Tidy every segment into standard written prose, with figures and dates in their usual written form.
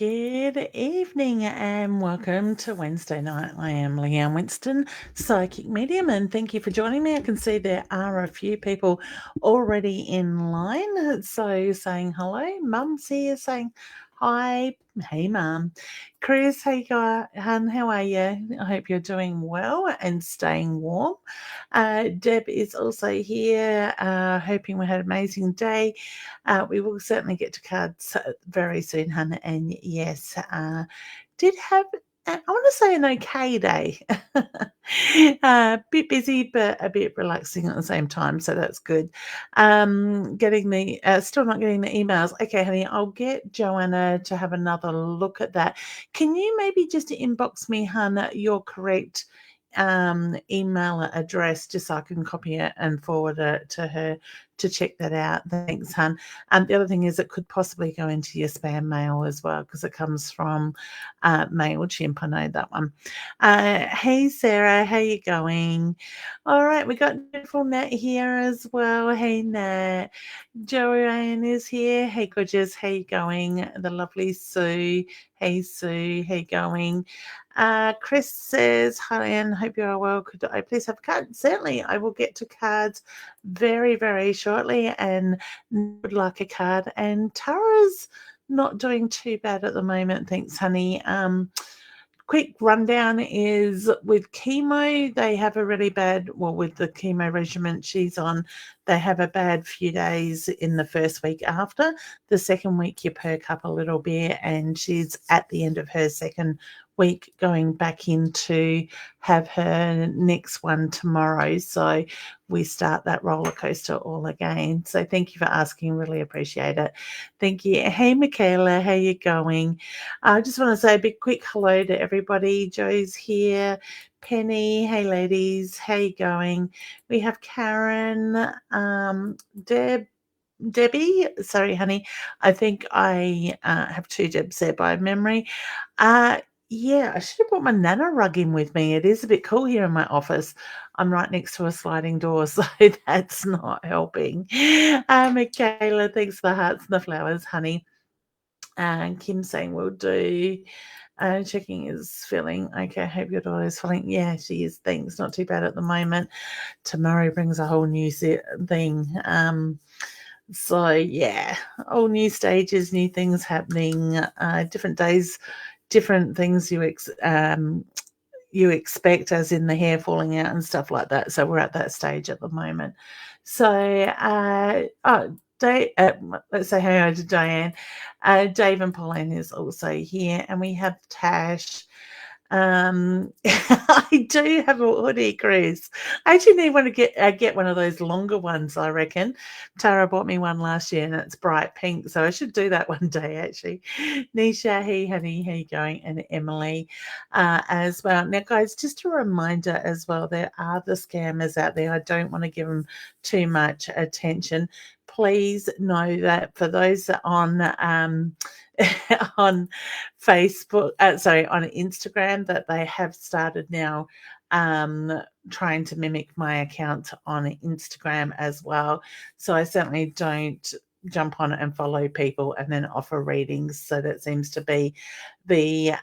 Good evening and welcome to Wednesday night. I am Leanne Winston Psychic Medium, and thank you for joining me. I can see there are a few people already in line. So saying hello. Mum's here saying hi. Hey, Mum. Chris, hey, hun, how are you? I hope you're doing well and staying warm. Deb is also here, hoping we had an amazing day. We will certainly get to cards very soon, hun. And yes, did have, I want to say, an okay day. A bit busy, but a bit relaxing at the same time. So that's good. Still not getting the emails. Okay, honey, I'll get Joanna to have another look at that. Can you maybe just inbox me, hun, your correct email address just so I can copy it and forward it to her to check that out. Thanks, hun. The other thing is it could possibly go into your spam mail as well because it comes from MailChimp. I know that one. Hey, Sarah, how you going? All right, we got beautiful Nat here as well. Hey, Nat. Joanne is here. Hey, gorgeous. How you going? The lovely Sue. Hey, Sue. How you going? Chris says, hi, Anne. Hope you are well. Could I please have a card? Certainly, I will get to cards very, very shortly and would like a card. And Tara's not doing too bad at the moment. Thanks, honey. Quick rundown is with chemo, they have a really bad, well, with the chemo regimen she's on, they have a bad few days in the first week after. The second week, you perk up a little bit, and she's at the end of her second week going back in to have her next one tomorrow. So we start that roller coaster all again. So thank you for asking. Really appreciate it. Thank you. Hey, Michaela, how you going? I just want to say a big quick hello to everybody. Joe's here. Penny, hey ladies, how you going? We have Karen, Debbie, sorry, honey. I think I have two Debs there by memory. Yeah, I should have brought my Nana rug in with me. It is a bit cool here in my office. I'm right next to a sliding door, so that's not helping. Michaela, thanks for the hearts and the flowers, honey. Kim saying we'll do. Checking is feeling okay. I hope your daughter's feeling. Yeah, she is. Things not too bad at the moment. Tomorrow brings a whole new thing. So yeah, all new stages, new things happening, different days, different things you expect, as in the hair falling out and stuff like that. So we're at that stage at the moment. So let's say hello to Diane. Dave and Pauline is also here, and we have Tash. I do have a hoodie, Chris. I actually need one to get one of those longer ones, I reckon. Tara bought me one last year and it's bright pink, so I should do that one day actually. Nisha, hey honey, how you going? And Emily as well. Now, guys, just a reminder as well, there are the scammers out there. I don't want to give them too much attention. Please know that for those that on on Facebook, on Instagram, that they have started now trying to mimic my account on Instagram as well. So I certainly don't jump on it and follow people and then offer readings. So that seems to be the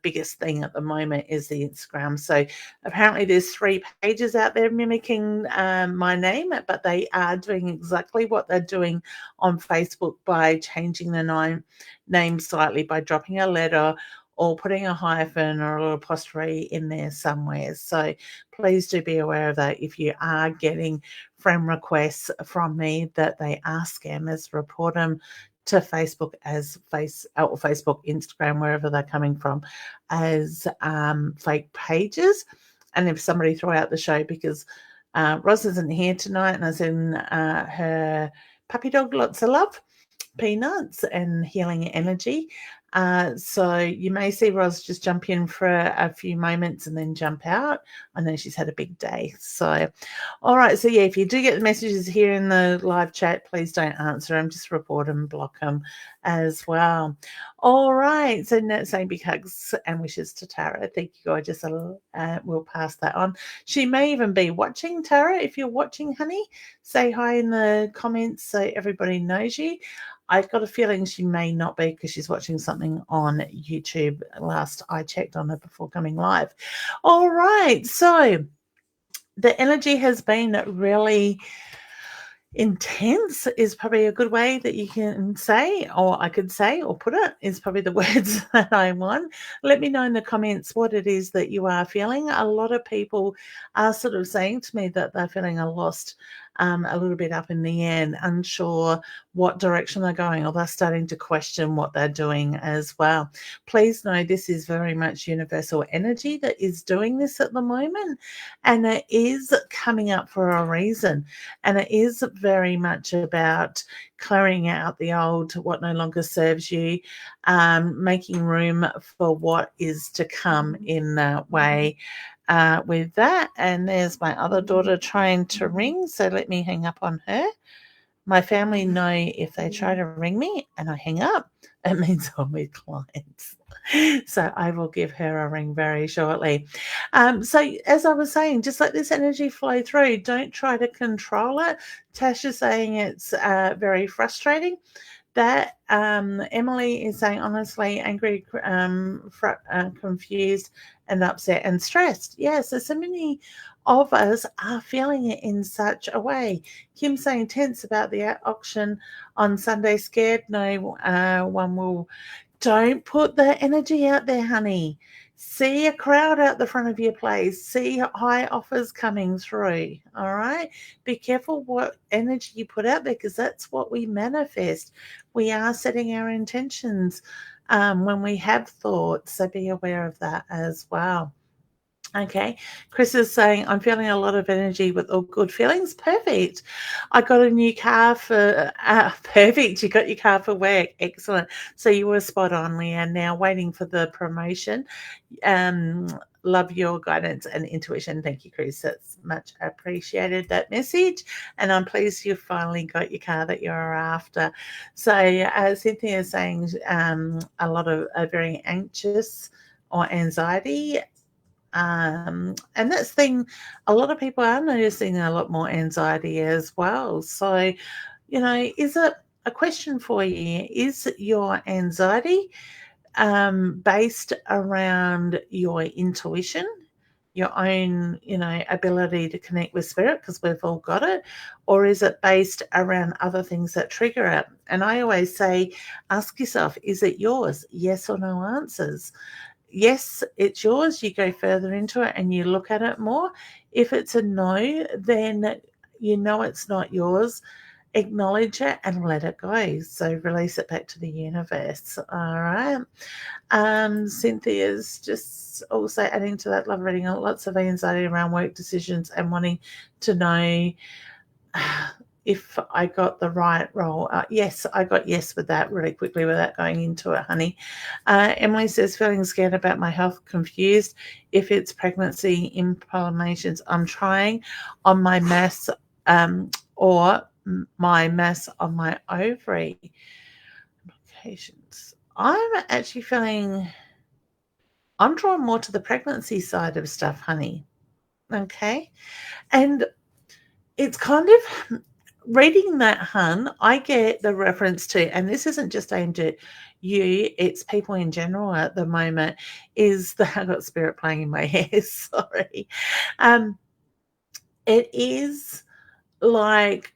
biggest thing at the moment is the Instagram. So apparently there's 3 pages out there mimicking my name, but they are doing exactly what they're doing on Facebook by changing the name slightly, by dropping a letter or putting a hyphen or a little apostrophe in there somewhere. So please do be aware of that. If you are getting friend requests from me that they are scammers, report them to Facebook as Facebook, Instagram, wherever they're coming from, as fake pages. And if somebody throw out the show, because Roz isn't here tonight and I send her puppy dog lots of love, peanuts and healing energy. So you may see Roz just jump in for a few moments and then jump out. I know she's had a big day. So, all right. So, yeah, if you do get the messages here in the live chat, please don't answer them. Just report them, block them as well. All right. So, saying big hugs and wishes to Tara. Thank you, gorgeous. We'll pass that on. She may even be watching, Tara. If you're watching, honey, say hi in the comments so everybody knows you. I've got a feeling she may not be because she's watching something on YouTube last I checked on her before coming live. All right, so the energy has been really intense is probably a good way that you can say, or I could say, or put it, is probably the words that I want. Let me know in the comments what it is that you are feeling. A lot of people are sort of saying to me that they're feeling lost, a little bit up in the air, unsure what direction they're going, or they're starting to question what they're doing as well. Please know this is very much universal energy that is doing this at the moment, and it is coming up for a reason. And it is very much about clearing out the old, what no longer serves you, making room for what is to come in that way. With that, and there's my other daughter trying to ring, so let me hang up on her. My family know if they try to ring me and I hang up, it means I'm with clients. So I will give her a ring very shortly. So as I was saying, just let this energy flow through. Don't try to control it. Tasha's saying it's very frustrating. That Emily is saying, honestly, angry, confused, and upset and stressed. Yeah, so many of us are feeling it in such a way. Kim saying tense about the auction on Sunday, scared no one will. Don't put the energy out there, honey. See a crowd out the front of your place. See high offers coming through. All right. Be careful what energy you put out there because that's what we manifest. We are setting our intentions when we have thoughts. So be aware of that as well. Okay, Chris is saying, I'm feeling a lot of energy with all good feelings. Perfect. I got a new car for, perfect. You got your car for work. Excellent. So you were spot on, Leanne. Now waiting for the promotion. Love your guidance and intuition. Thank you, Chris. That's much appreciated, that message. And I'm pleased you finally got your car that you're after. So Cynthia is saying a lot of very anxious or anxiety. And that's the thing, a lot of people are noticing a lot more anxiety as well. So, is it a question for you? Is your anxiety based around your intuition, your own, ability to connect with spirit, because we've all got it, or is it based around other things that trigger it? And I always say, ask yourself, is it yours? Yes or no answers. Yes, it's yours. You go further into it and you look at it more. If it's a no, then you know it's not yours. Acknowledge it and let it go. So release it back to the universe. All right. Cynthia's just also adding to that, love reading lots of anxiety around work decisions and wanting to know if I got the right role. Yes, I got yes with that really quickly without going into it, honey. Emily says, feeling scared about my health, confused if it's pregnancy, inflammations. I'm trying on my mass or my mass on my ovary. Implications. I'm actually feeling, I'm drawn more to the pregnancy side of stuff, honey. Okay. And it's kind of reading that, hun, I get the reference to, and this isn't just aimed at you, it's people in general at the moment, is the, I got spirit playing in my hair, sorry. It is like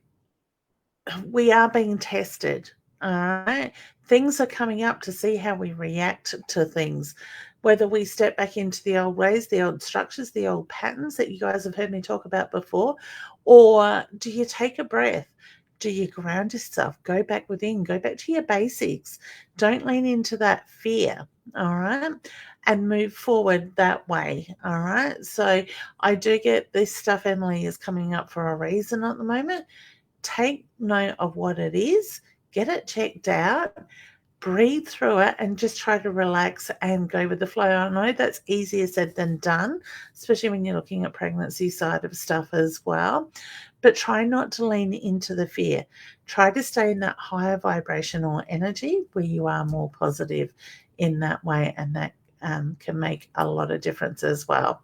we are being tested, all right? Things are coming up to see how we react to things, whether we step back into the old ways, the old structures, the old patterns that you guys have heard me talk about before, or do you take a breath? Do you ground yourself? Go back within, go back to your basics. Don't lean into that fear, all right? And move forward that way, all right? So I do get this stuff, Emily, is coming up for a reason at the moment. Take note of what it is, get it checked out, breathe through it, and just try to relax and go with the flow. I know that's easier said than done, especially when you're looking at pregnancy side of stuff as well. But try not to lean into the fear. Try to stay in that higher vibrational energy where you are more positive in that way, and that can make a lot of difference as well.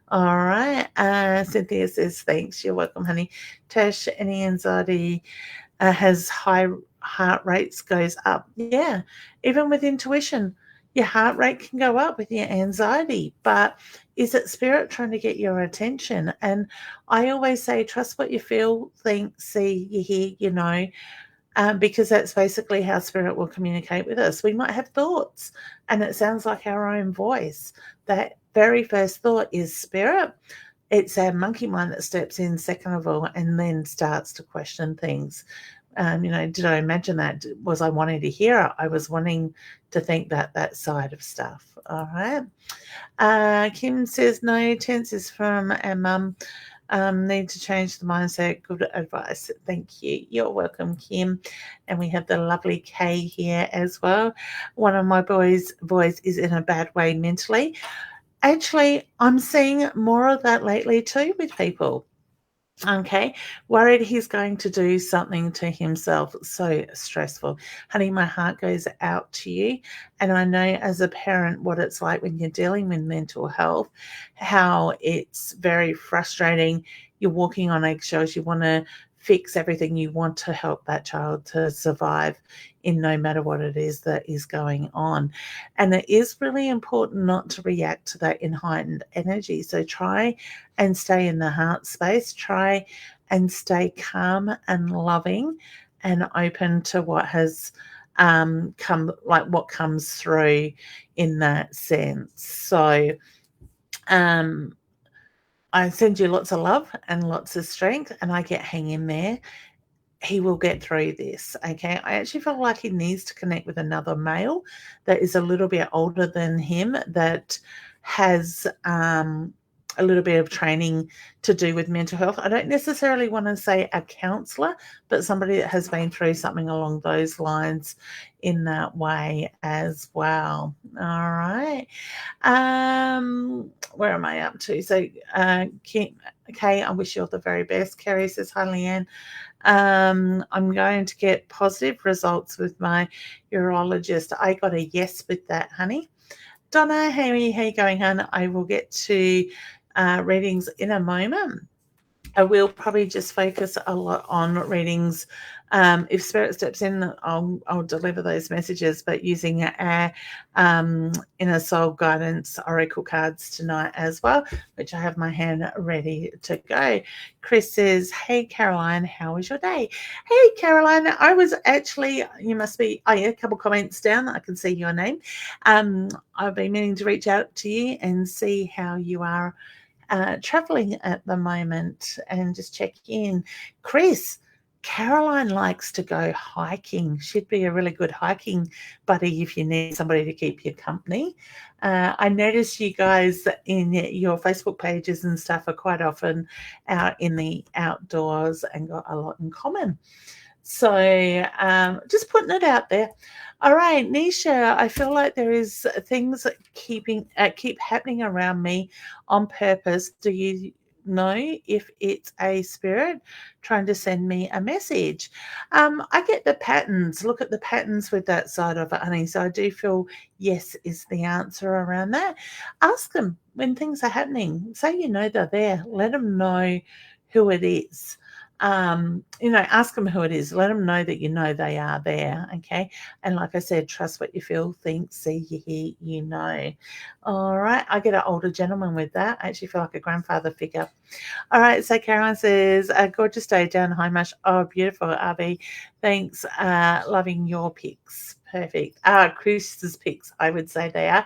All right. Cynthia says, thanks. You're welcome, honey. Tash, any anxiety has high heart rates goes up. Yeah, even with intuition, your heart rate can go up with your anxiety. But is it spirit trying to get your attention? And I always say, trust what you feel, think, see, you hear, because that's basically how spirit will communicate with us. We might have thoughts, and it sounds like our own voice. That very first thought is spirit. It's our monkey mind that steps in second of all and then starts to question things. Did I imagine that? Was I wanting to hear it? I was wanting to think that side of stuff. All right. Kim says, no, tense is from our mum. Need to change the mindset. Good advice. Thank you. You're welcome, Kim. And we have the lovely Kay here as well. One of my boys' is in a bad way mentally. Actually, I'm seeing more of that lately too with people. Okay, worried he's going to do something to himself. So stressful. Honey, my heart goes out to you. And I know as a parent what it's like when you're dealing with mental health, how it's very frustrating. You're walking on eggshells. You want to fix everything. You want to help that child to survive in no matter what it is that is going on. And it is really important not to react to that in heightened energy. So try and stay in the heart space. Try and stay calm and loving and open to what has what comes through in that sense. So I send you lots of love and lots of strength, and I get hang in there. He will get through this. Okay. I actually feel like he needs to connect with another male that is a little bit older than him, that has a little bit of training to do with mental health. I don't necessarily want to say a counselor, but somebody that has been through something along those lines in that way as well. All right. Where am I up to? So, Kay, I wish you all the very best. Kerry says, hi, Leanne. I'm going to get positive results with my urologist. I got a yes with that, honey. Donna, how are you going, hon? I will get to readings in a moment. I will probably just focus a lot on readings. If Spirit steps in, I'll deliver those messages, but using our Inner Soul Guidance Oracle cards tonight as well, which I have my hand ready to go. Chris says, hey, Caroline, how was your day? Hey, Caroline, I was actually, you must be, a couple comments down. I can see your name. I've been meaning to reach out to you and see how you are traveling at the moment and just check in. Chris, Caroline likes to go hiking. She'd be a really good hiking buddy if you need somebody to keep you company. I notice you guys in your Facebook pages and stuff are quite often out in the outdoors and got a lot in common. So just putting it out there. All right, Nisha, I feel like there is things that keep happening around me on purpose. Do you know if it's a spirit trying to send me a message? I get the patterns. Look at the patterns with that side of it, honey. So I do feel yes is the answer around that. Ask them when things are happening. Say you know they're there. Let them know who it is. Ask them who it is. Let them know that you know they are there. Okay. And like I said, trust what you feel, think, see, you hear, you know. All right. I get an older gentleman with that. I actually feel like a grandfather figure. All right. So Karen says, a gorgeous day down High Mush. Oh, beautiful, RB. Thanks. Loving your pics. Perfect. Chris's pics, I would say they are.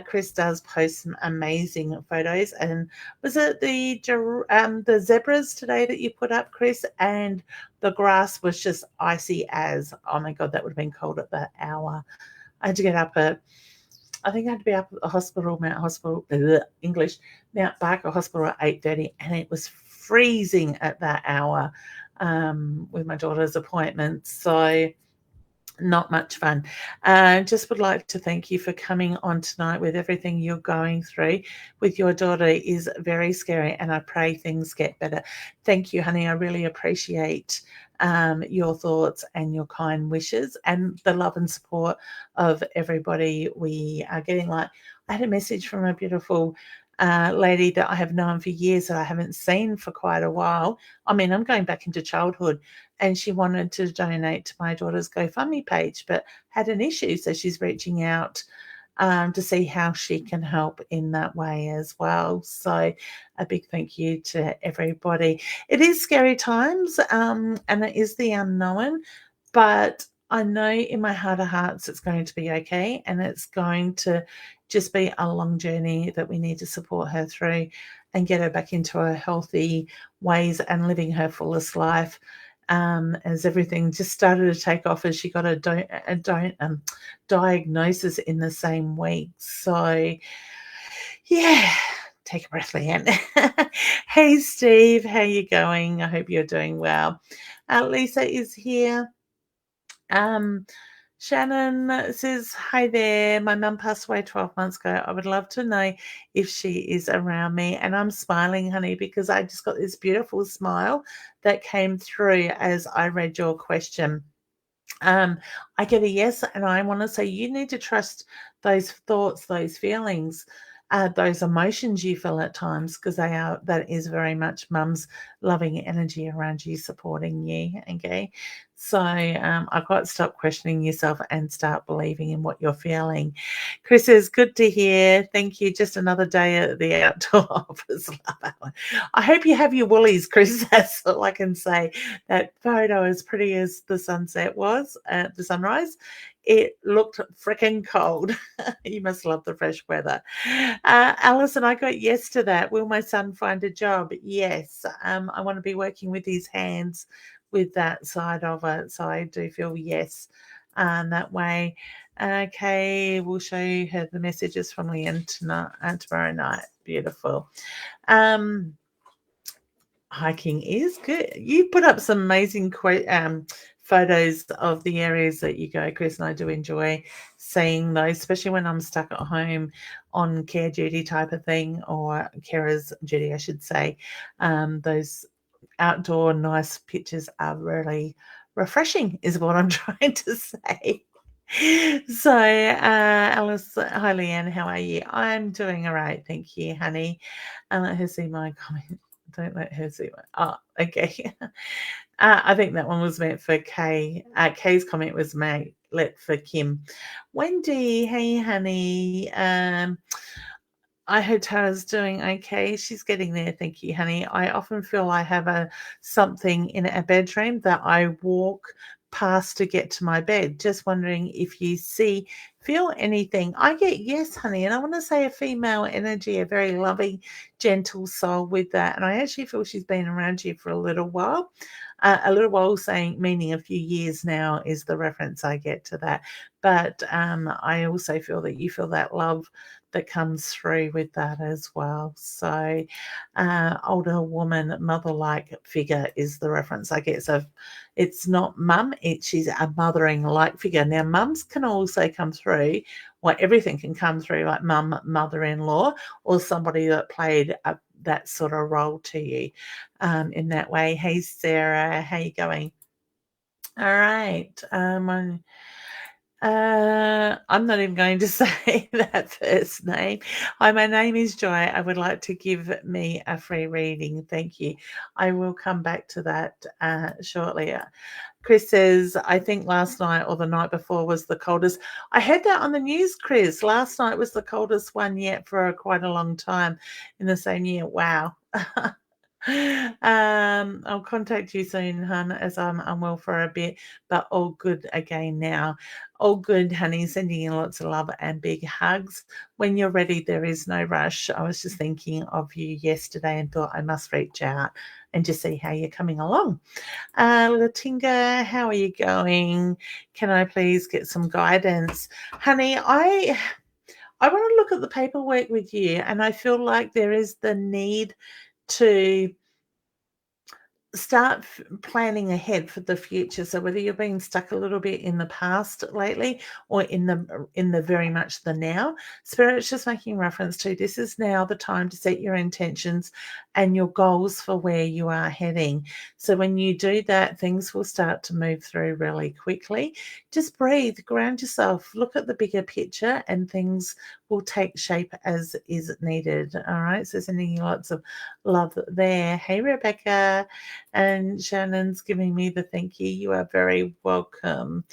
Chris does post some amazing photos. And was it the zebras today that you put up, Chris? And the grass was just icy as, oh my God, that would have been cold at that hour. I had to get up I think I had to be up at the hospital, Mount Barker Hospital at 8:30, and it was freezing at that hour with my daughter's appointment. So not much fun. Just would like to thank you for coming on tonight. With everything you're going through with your daughter is very scary, and I pray things get better. Thank you, honey. I really appreciate your thoughts and your kind wishes and the love and support of everybody we are getting. Like, I had a message from a beautiful lady that I have known for years that I haven't seen for quite a while. I mean, I'm going back into childhood, and she wanted to donate to my daughter's GoFundMe page, but had an issue. So she's reaching out to see how she can help in that way as well. So a big thank you to everybody. It is scary times, and it is the unknown, but I know in my heart of hearts it's going to be okay, and it's going to just be a long journey that we need to support her through and get her back into her healthy ways and living her fullest life. As everything just started to take off as she got a diagnosis in the same week. So, yeah, take a breath, Leanne. Hey, Steve, how you going? I hope you're doing well. Lisa is here. Shannon says, hi there. My mum passed away 12 months ago. I would love to know if she is around me. And I'm smiling, honey, because I just got this beautiful smile that came through as I read your question. I get a yes, and I want to say you need to trust those thoughts, those feelings, those emotions you feel at times, because that is very much mum's loving energy around you, supporting you. Okay. So I've got to stop questioning yourself and start believing in what you're feeling. Chris says, good to hear. Thank you. Just another day at the outdoor office. I hope you have your woolies, Chris. That's all I can say. That photo, as pretty as the sunset was, the sunrise, it looked freaking cold. You must love the fresh weather. Alison, I got yes to that. Will my son find a job? Yes. I want to be working with his hands with that side of it. So I do feel yes that way. Okay, we'll show her the messages from Leanne tomorrow night. Beautiful. Hiking is good. You put up some amazing photos of the areas that you go, Chris, and I do enjoy seeing those, especially when I'm stuck at home on care duty type of thing, or carer's duty, I should say. Those outdoor nice pictures are really refreshing, is what I'm trying to say. So, Alice, hi, Leanne, how are you? I'm doing all right, thank you, honey. Let her see my comment. Don't let her see my. Oh, okay. I think that one was meant for Kay. Kay's comment was made for Kim. Wendy, hey, honey. I heard Tara's doing okay. She's getting there. Thank you, honey. I often feel I have something in a bedroom that I walk past to get to my bed. Just wondering if you feel anything. I get yes, honey. And I want to say a female energy, a very loving, gentle soul with that. And I actually feel she's been around you for a little while. Meaning a few years now is the reference I get to that. But I also feel that you feel that love that comes through with that as well. So older woman, mother-like figure is the reference I get. So it's not mum, she's a mothering-like figure. Now, mums can also come through, everything can come through, like mum, mother-in-law, or somebody that played that sort of role to you in that way. Hey, Sarah, how you going? All right. I'm not even going to say that first name. Hi, my name is Joy. I would like to give me a free reading. Thank you. I will come back to that shortly. Chris says, I think last night or the night before was the coldest. I heard that on the news, Chris. Last night was the coldest one yet for quite a long time in the same year. Wow. I'll contact you soon, hun, as I'm unwell for a bit, but all good again now. All good, honey. Sending you lots of love and big hugs. When you're ready, there is no rush. I was just thinking of you yesterday and thought I must reach out and just see how you're coming along. Latinga, how are you going? Can I please get some guidance? Honey, I want to look at the paperwork with you, and I feel like there is the need to start planning ahead for the future. So whether you're being stuck a little bit in the past lately or in the very much the now, Spirit's just making reference to this is now the time to set your intentions and your goals for where you are heading. So when you do that, things will start to move through really quickly. Just breathe, ground yourself, look at the bigger picture, and things will take shape as is needed. All right. So sending you lots of love there. Hey, Rebecca. And Shannon's giving me the thank you. You are very welcome.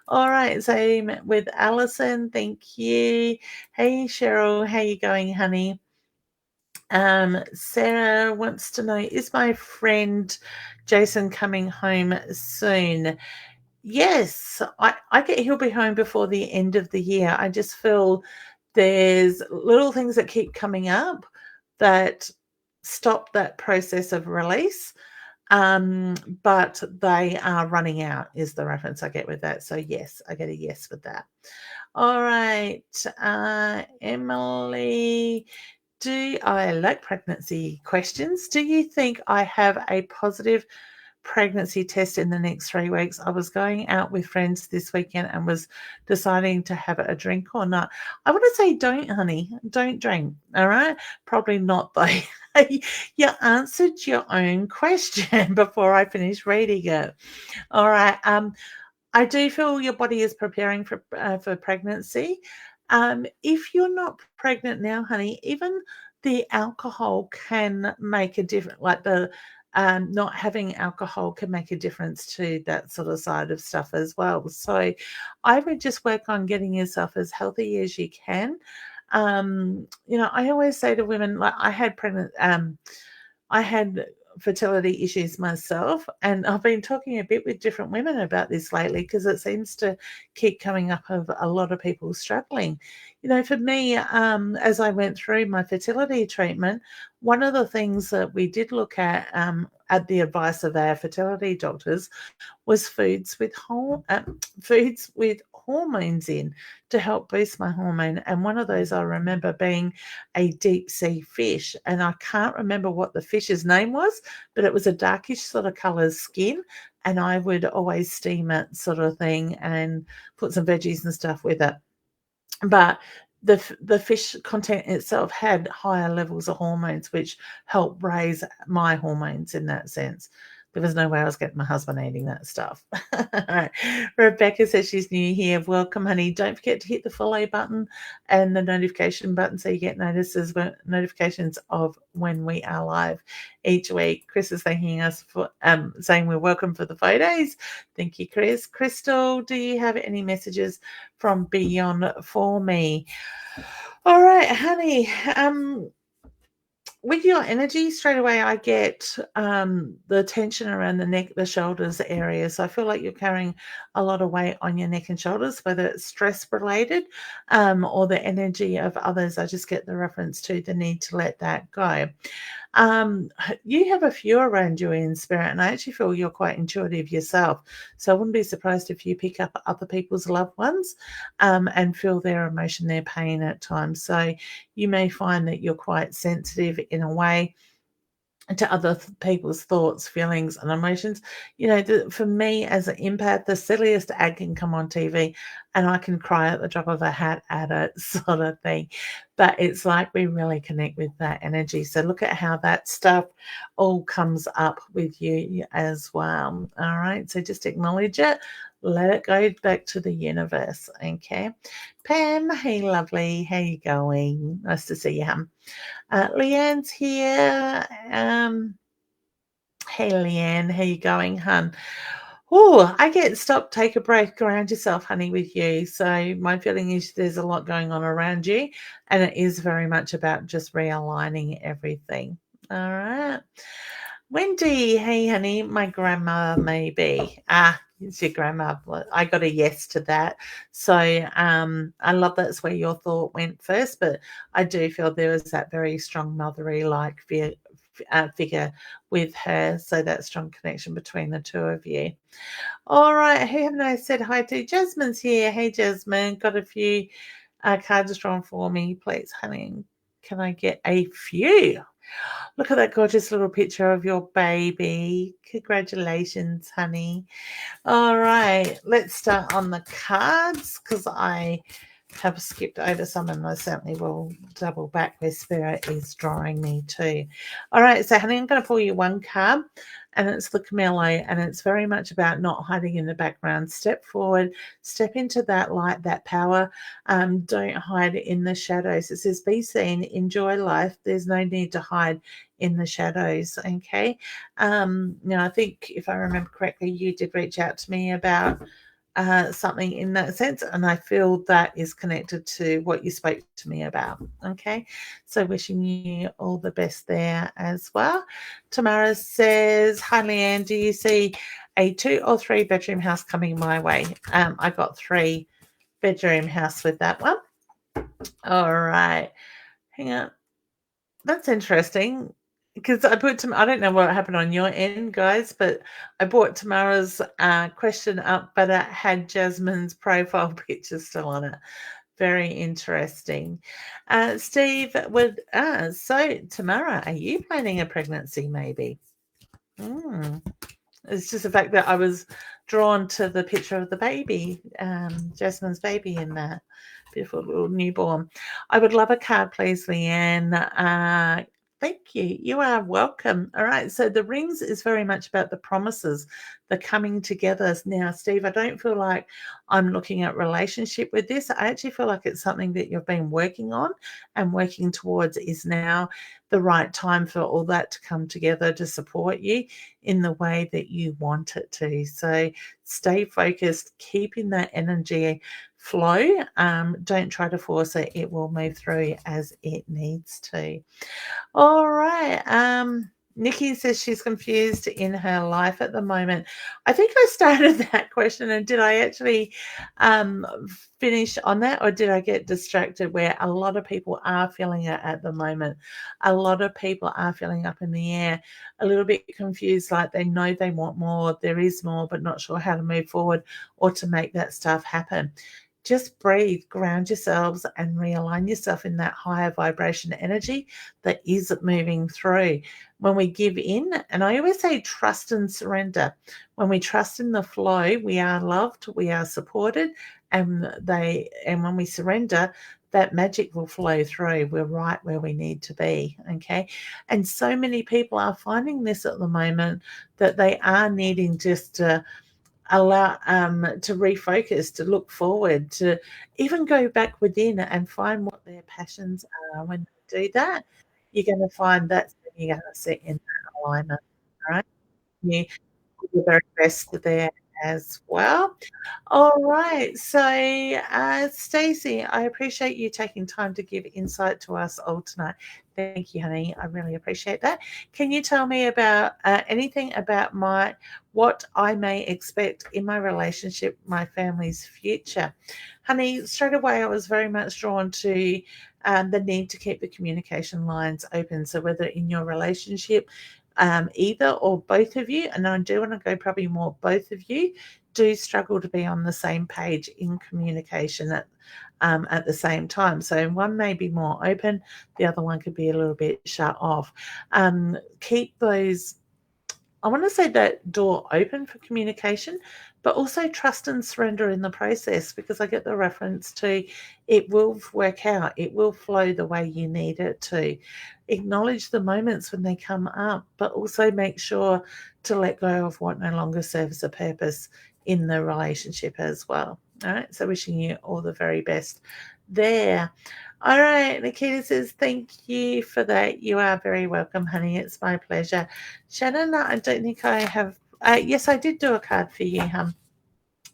All right. Same with Alison. Thank you. Hey, Cheryl. How you going, honey? Sarah wants to know, is my friend Jason coming home soon? Yes, I get he'll be home before the end of the year. I just feel there's little things that keep coming up that stop that process of release. But they are running out is the reference I get with that. So yes, I get a yes with that. All right, Emily. Do I like pregnancy questions? Do you think I have a positive pregnancy test in the next 3 weeks? I was going out with friends this weekend and was deciding to have a drink or not. I want to say don't, honey. Don't drink. All right. Probably not though. You answered your own question before I finished reading it. All right. I do feel your body is preparing for pregnancy. If you're not pregnant now, honey, even the alcohol can make a difference. Like the not having alcohol can make a difference to that sort of side of stuff as well. So I would just work on getting yourself as healthy as you can. I always say to women, like I had fertility issues myself, and I've been talking a bit with different women about this lately because it seems to keep coming up of a lot of people struggling. For me, as I went through my fertility treatment, one of the things that we did look at the advice of our fertility doctors, was foods with hormones in to help boost my hormone. And one of those I remember being a deep sea fish. And I can't remember what the fish's name was, but it was a darkish sort of colour skin. And I would always steam it, sort of thing, and put some veggies and stuff with it. But the fish content itself had higher levels of hormones, which helped raise my hormones in that sense. There was no way I was getting my husband eating that stuff. All right. Rebecca says she's new here. Welcome, honey. Don't forget to hit the follow button and the notification button so you get notifications of when we are live each week. Chris is thanking us for saying we're welcome for the photos. Thank you, Chris. Crystal, do you have any messages from beyond for me? All right, honey. With your energy, straight away, I get the tension around the neck, the shoulders area. So I feel like you're carrying a lot of weight on your neck and shoulders, whether it's stress related or the energy of others. I just get the reference to the need to let that go. You have a few around you in spirit, and I actually feel you're quite intuitive yourself. So I wouldn't be surprised if you pick up other people's loved ones and feel their emotion, their pain at times. So you may find that you're quite sensitive in a way to other people's thoughts, feelings, and emotions. For me as an empath, the silliest ad can come on TV and I can cry at the drop of a hat at it, sort of thing. But it's like we really connect with that energy. So look at how that stuff all comes up with you as well. All right. So just acknowledge it. Let it go back to the universe. Okay. Pam, hey, lovely. How you going? Nice to see you, Leanne's here. Hey, Leanne, how you going, hun? Oh, I get stop, take a break, ground yourself, honey, with you. So my feeling is there's a lot going on around you, and it is very much about just realigning everything. All right. Wendy, hey, honey, my grandma maybe. It's your grandma. I got a yes to that. So I love that's where your thought went first, but I do feel there was that very strong motherly-like figure with her. So that strong connection between the two of you. All right. Who haven't I said hi to? Jasmine's here. Hey, Jasmine. Got a few cards drawn for me, please, honey. Can I get a few? Look at that gorgeous little picture of your baby. Congratulations, honey. All right, let's start on the cards because I have skipped over some and I certainly will double back where Spirit is drawing me to. All right, so honey, I'm going to pull you one card and it's the Camello, and it's very much about not hiding in the background. Step forward, step into that light, that power. Don't hide in the shadows. It says, be seen, enjoy life. There's no need to hide in the shadows. Okay. Now, I think if I remember correctly, you did reach out to me about something in that sense, and I feel that is connected to what you spoke to me about. Okay, so wishing you all the best there as well. Tamara says, hi Leanne, do you see a 2 or 3 bedroom house coming my way? I got 3 bedroom house with that one. All right, hang on, that's interesting, because I don't know what happened on your end, guys, but I brought Tamara's question up, but it had Jasmine's profile picture still on it. Very interesting. Steve so Tamara, are you planning a pregnancy maybe? It's just the fact that I was drawn to the picture of the baby, Jasmine's baby in that beautiful little newborn. I would love a card, please, Leanne. Thank you. You are welcome. All right. So the rings is very much about the promises, the coming together. Now, Steve, I don't feel like I'm looking at relationship with this. I actually feel like it's something that you've been working on and working towards. Is now the right time for all that to come together to support you in the way that you want it to. So stay focused, keep in that energy flow. Don't try to force it. It will move through as it needs to. All right. Nikki says she's confused in her life at the moment. I think I started that question, and did I actually finish on that, or did I get distracted? Where a lot of people are feeling it at the moment. A lot of people are feeling up in the air, a little bit confused, like they know they want more, there is more, but not sure how to move forward or to make that stuff happen. Just breathe, ground yourselves, and realign yourself in that higher vibration energy that is moving through. When we give in, and I always say trust and surrender. When we trust in the flow, we are loved, we are supported, and when we surrender, that magic will flow through. We're right where we need to be. Okay. And so many people are finding this at the moment, that they are needing just to allow to refocus, to look forward, to even go back within and find what their passions are. When they do that, you're going to find that's when you're going to sit in that alignment. All right. You do the very best there as well. All right. So, Stacey, I appreciate you taking time to give insight to us all tonight. Thank you, honey. I really appreciate that. Can you tell me about anything about what I may expect in my relationship, my family's future? Honey, straight away I was very much drawn to the need to keep the communication lines open. So whether in your relationship, either or both of you, and I do want to go probably more both of you, do struggle to be on the same page in communication at the same time. So one may be more open, the other one could be a little bit shut off. Keep those, I want to say, that door open for communication, but also trust and surrender in the process, because I get the reference to it will work out, it will flow the way you need it to. Acknowledge the moments when they come up, but also make sure to let go of what no longer serves a purpose in the relationship as well. All right, so wishing you all the very best there. All right, Nikita says, thank you for that. You are very welcome, honey. It's my pleasure. Shannon, I don't think I have. Yes, I did do a card for you, hon.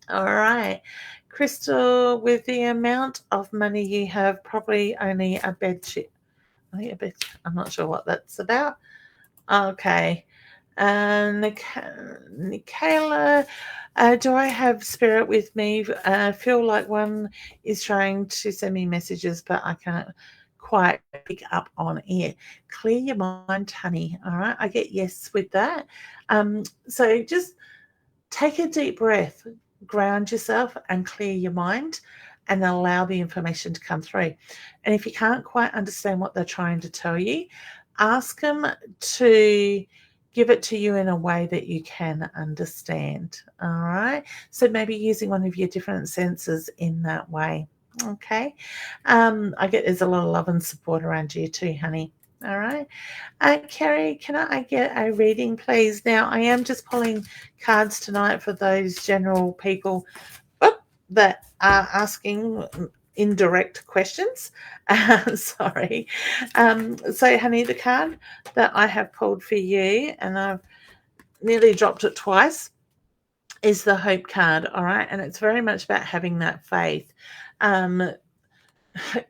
All right. Crystal, with the amount of money you have, probably only a bed sheet. I'm not sure what that's about. Okay. Nicola, do I have spirit with me? I feel like one is trying to send me messages, but I can't quite pick up on it. Clear your mind, honey. All right. I get yes with that. So just take a deep breath, ground yourself, and clear your mind, and allow the information to come through. And if you can't quite understand what they're trying to tell you, ask them to give it to you in a way that you can understand. All right. So maybe using one of your different senses in that way. Okay. I get there's a lot of love and support around you too, honey. All right. Kerry, can I get a reading, please? Now, I am just pulling cards tonight for those general people that are asking indirect questions. Sorry. So, honey, the card that I have pulled for you, and I've nearly dropped it twice, is the Hope card. All right. And it's very much about having that faith. Um,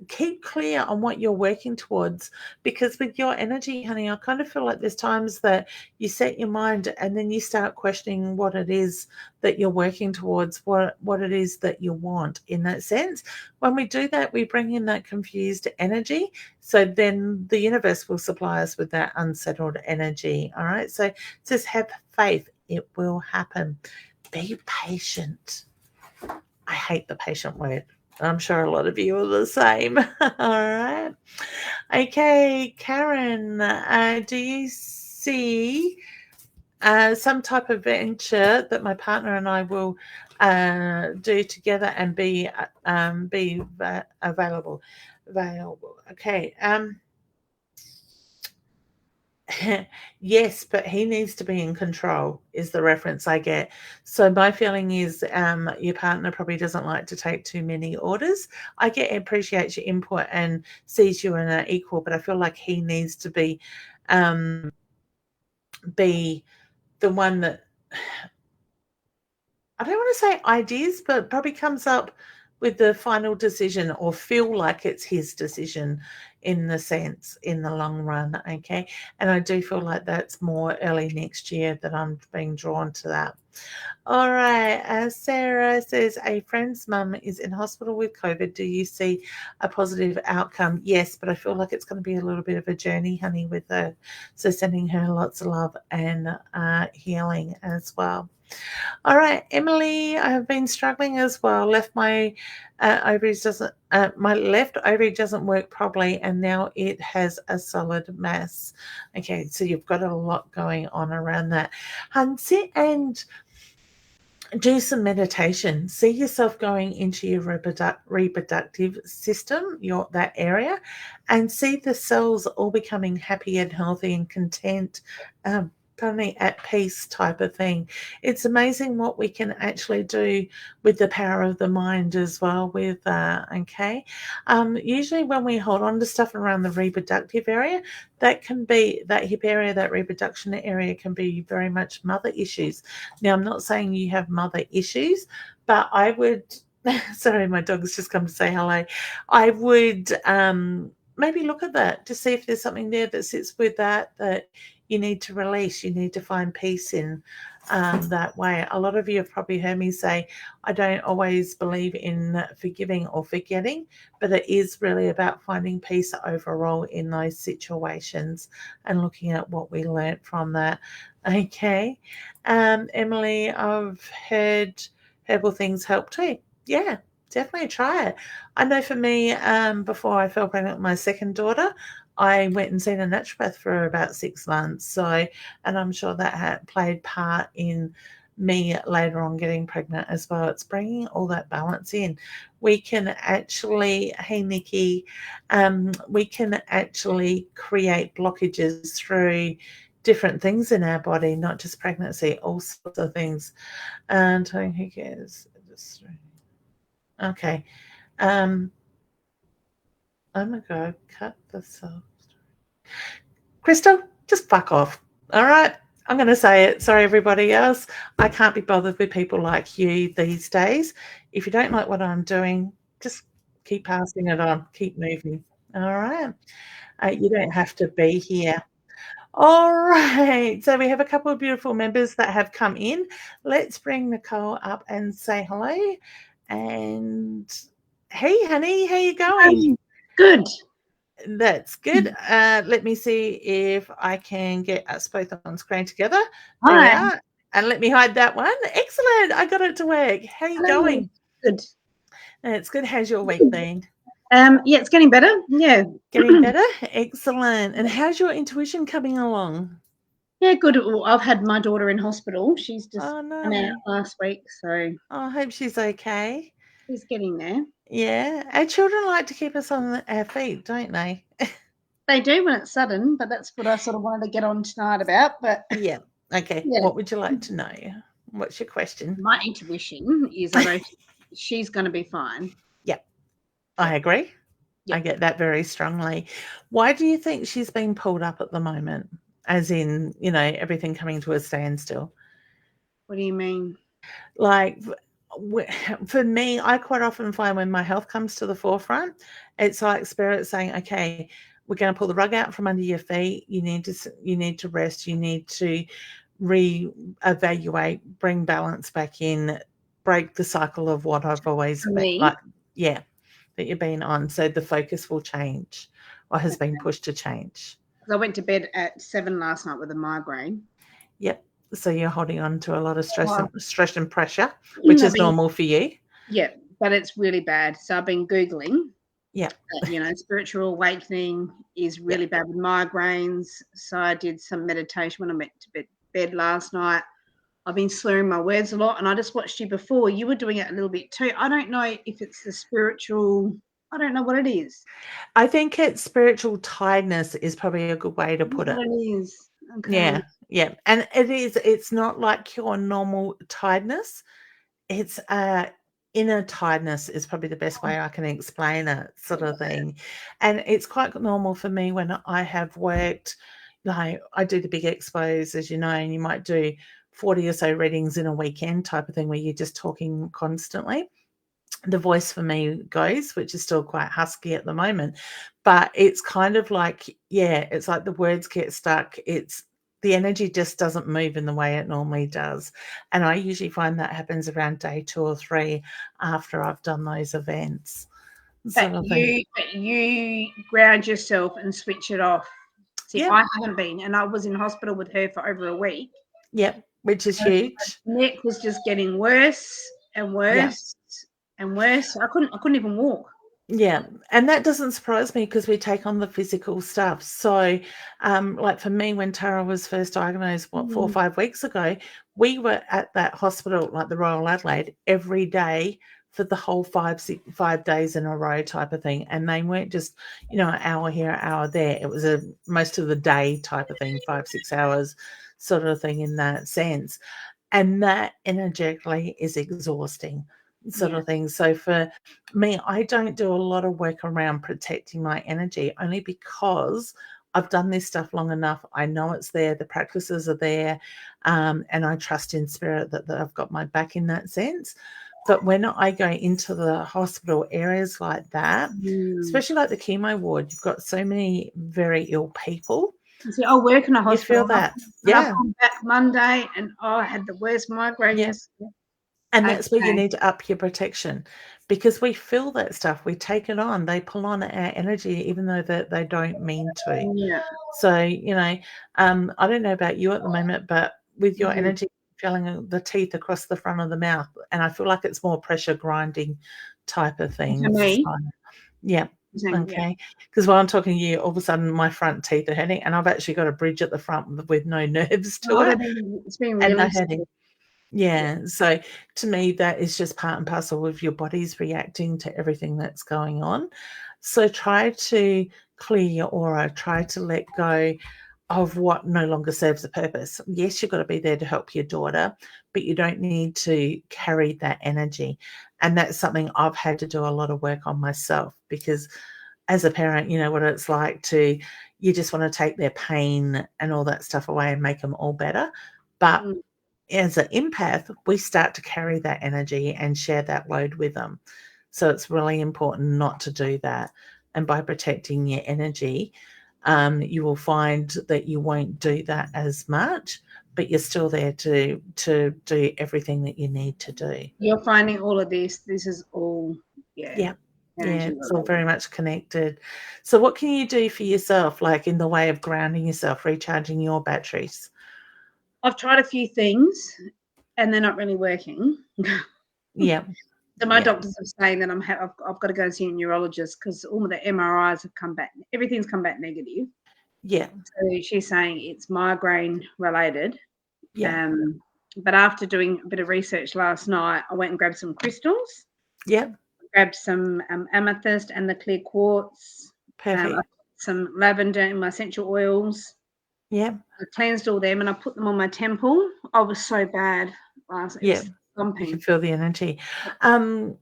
Keep clear on what you're working towards, because with your energy, honey, I kind of feel like there's times that you set your mind and then you start questioning what it is that you're working towards, what it is that you want. In that sense, when we do that, we bring in that confused energy, so then the universe will supply us with that unsettled energy. All right, so just have faith, it will happen. Be patient. I hate the patient word. I'm sure a lot of you are the same. All right. Okay, Karen, do you see some type of venture that my partner and I will do together and be available? Available. Okay. Yes, but he needs to be in control, is the reference I get. So my feeling is your partner probably doesn't like to take too many orders. I get appreciates your input and sees you in an equal, but I feel like he needs to um, be the one that, I don't want to say ideas, but probably comes up with the final decision, or feel like it's his decision in the sense, in the long run. Okay. And I do feel like that's more early next year that I'm being drawn to that. All right. Sarah says a friend's mum is in hospital with COVID. Do you see a positive outcome? Yes, but I feel like it's going to be a little bit of a journey, honey, with her. So sending her lots of love and healing as well. All right, Emily, I have been struggling as well. My left ovary doesn't work properly, and now it has a solid mass. Okay, so you've got a lot going on around that. Sit and do some meditation. See yourself going into your reproductive system, that area, and see the cells all becoming happy and healthy and content, at peace type of thing. It's amazing what we can actually do with the power of the mind as well. Usually when we hold on to stuff around the reproductive area, that can be that hip area, that reproduction area can be very much mother issues. Now, I'm not saying you have mother issues, but I would, sorry, my dog's just come to say hello. I would maybe look at that to see if there's something there that sits with that you need to release, you need to find peace in that way. A lot of you have probably heard me say, I don't always believe in forgiving or forgetting, but it is really about finding peace overall in those situations and looking at what we learnt from that. Okay. Emily, I've heard herbal things help too. Yeah, definitely try it. I know for me, before I fell pregnant with my second daughter, I went and seen a naturopath for about 6 months. So, and I'm sure that had played part in me later on getting pregnant as well. It's bringing all that balance in. We can actually, hey Nikki, we can actually create blockages through different things in our body, not just pregnancy, all sorts of things. And who cares? Okay. Oh my God, cut this off. Crystal, just fuck off. All right. I'm going to say it. Sorry, everybody else. I can't be bothered with people like you these days. If you don't like what I'm doing, just keep passing it on. Keep moving. All right. You don't have to be here. All right. So we have a couple of beautiful members that have come in. Let's bring Nicole up and say hello. And hey, honey, how you going? Good. That's good. Let me see if I can get us both on screen together. There we Hi. are. And let me hide that one. Excellent. I got it to work. How are you going? Good. It's good. How's your week been? Yeah, it's getting better. Yeah. Getting better? Excellent. And how's your intuition coming along? Yeah, good. I've had my daughter in hospital. She's just Oh, come out no. last week, so I hope she's okay. she's getting there. Yeah. Our children like to keep us on our feet, don't they? They do when it's sudden, but that's what I sort of wanted to get on tonight about. But Yeah. Okay. yeah, What would you like to know? What's your question? my intuition is I know she's going to be fine. Yep. I agree. I Yep. get that very strongly. Why do you think she's being pulled up at the moment? As in, everything coming to a standstill. What do you mean? Like, for me, I quite often find when my health comes to the forefront, it's like spirit saying, "Okay, we're going to pull the rug out from under your feet. You need to rest. You need to re-evaluate, bring balance back in, break the cycle of what I've always For been me, like." Yeah, that you've been on. So the focus will change, or has been pushed to change. I went to bed at 7 last night with a migraine. Yep. So you're holding on to a lot of Well, stress and pressure, which I've is been, normal for you. yeah, but it's really bad. So I've been Googling, Yep. spiritual awakening is really Yep. bad with migraines. So I did some meditation when I went to bed last night. I've been slurring my words a lot, and I just watched you before. You were doing it a little bit too. I don't know if it's the spiritual. I don't know what it is. I think it's spiritual tiredness is probably a good way to put it. What it is. Okay. Yeah. Yeah. And it's not like your normal tiredness. It's inner tiredness is probably the best way I can explain it, sort of thing. And it's quite normal for me when I have worked, like I do the big expos, as you know, and you might do 40 or so readings in a weekend type of thing where you're just talking constantly. The voice for me goes, which is still quite husky at the moment, but it's kind of like, yeah, it's like the words get stuck. It's the energy just doesn't move in the way it normally does. And I usually find that happens around day 2 or 3 after I've done those events. Sort But of thing. you ground yourself and switch it off. See, Yep. I haven't been, and I was in hospital with her for over a week. Yep. Which is huge. My neck was just getting worse and Yeah. worse and worse. I couldn't even walk. Yeah, and that doesn't surprise me because we take on the physical stuff. So, like for me, when Tara was first diagnosed, 4 or 5 weeks ago, we were at that hospital, like the Royal Adelaide, every day for the whole 5 days in a row type of thing. And they weren't just, an hour here, an hour there. It was a most of the day type of thing, 5, 6 hours sort of thing in that sense. And that energetically is exhausting sort Yeah. of thing. So for me, I don't do a lot of work around protecting my energy only because I've done this stuff long enough. I know it's there, the practices are there, and I trust in spirit that I've got my back in that sense. But when I go into the hospital areas like that, especially like the chemo ward, you've got so many very ill people. See, I work in a You feel hospital, that? and I've Yeah. come back Monday, and I had the worst migraine Yeah. yesterday. And that's where you Okay. need to up your protection because we feel that stuff. We take it on. They pull on our energy even though that they don't mean to. Yeah. So, I don't know about you at the moment, but with your energy feeling the teeth across the front of the mouth, and I feel like it's more pressure grinding type of For things. me, Yeah. yeah. Okay. Because while I'm talking to you, all of a sudden my front teeth are hurting, and I've actually got a bridge at the front with no nerves to Oh, it it's been and no really hurting. sore. Yeah, so to me, that is just part and parcel of your body's reacting to everything that's going on. So try to clear your aura, try to let go of what no longer serves a purpose. Yes, you've got to be there to help your daughter, but you don't need to carry that energy. And that's something I've had to do a lot of work on myself because as a parent, you know what it's like you just want to take their pain and all that stuff away and make them all better. But as an empath, we start to carry that energy and share that load with them. So it's really important not to do that. And by protecting your energy, you will find that you won't do that as much, but you're still there to do everything that you need to do. You're finding all of this. This is all, Yeah. Yeah, energy it's all related. very much connected. So what can you do for yourself, like in the way of grounding yourself, recharging your batteries? I've tried a few things, and they're not really working. Yeah. So my Yeah. doctors are saying that I've got to go and see a neurologist because all of the MRIs have come back. Everything's come back negative. Yeah. So she's saying it's migraine related. Yeah. But after doing a bit of research last night, I went and grabbed some crystals, Yeah. grabbed some amethyst and the clear quartz, Perfect. some lavender in my essential oils. Yeah. I cleansed all them and I put them on my temple. I was so bad last. It Yeah. was You can thumping. feel the energy. And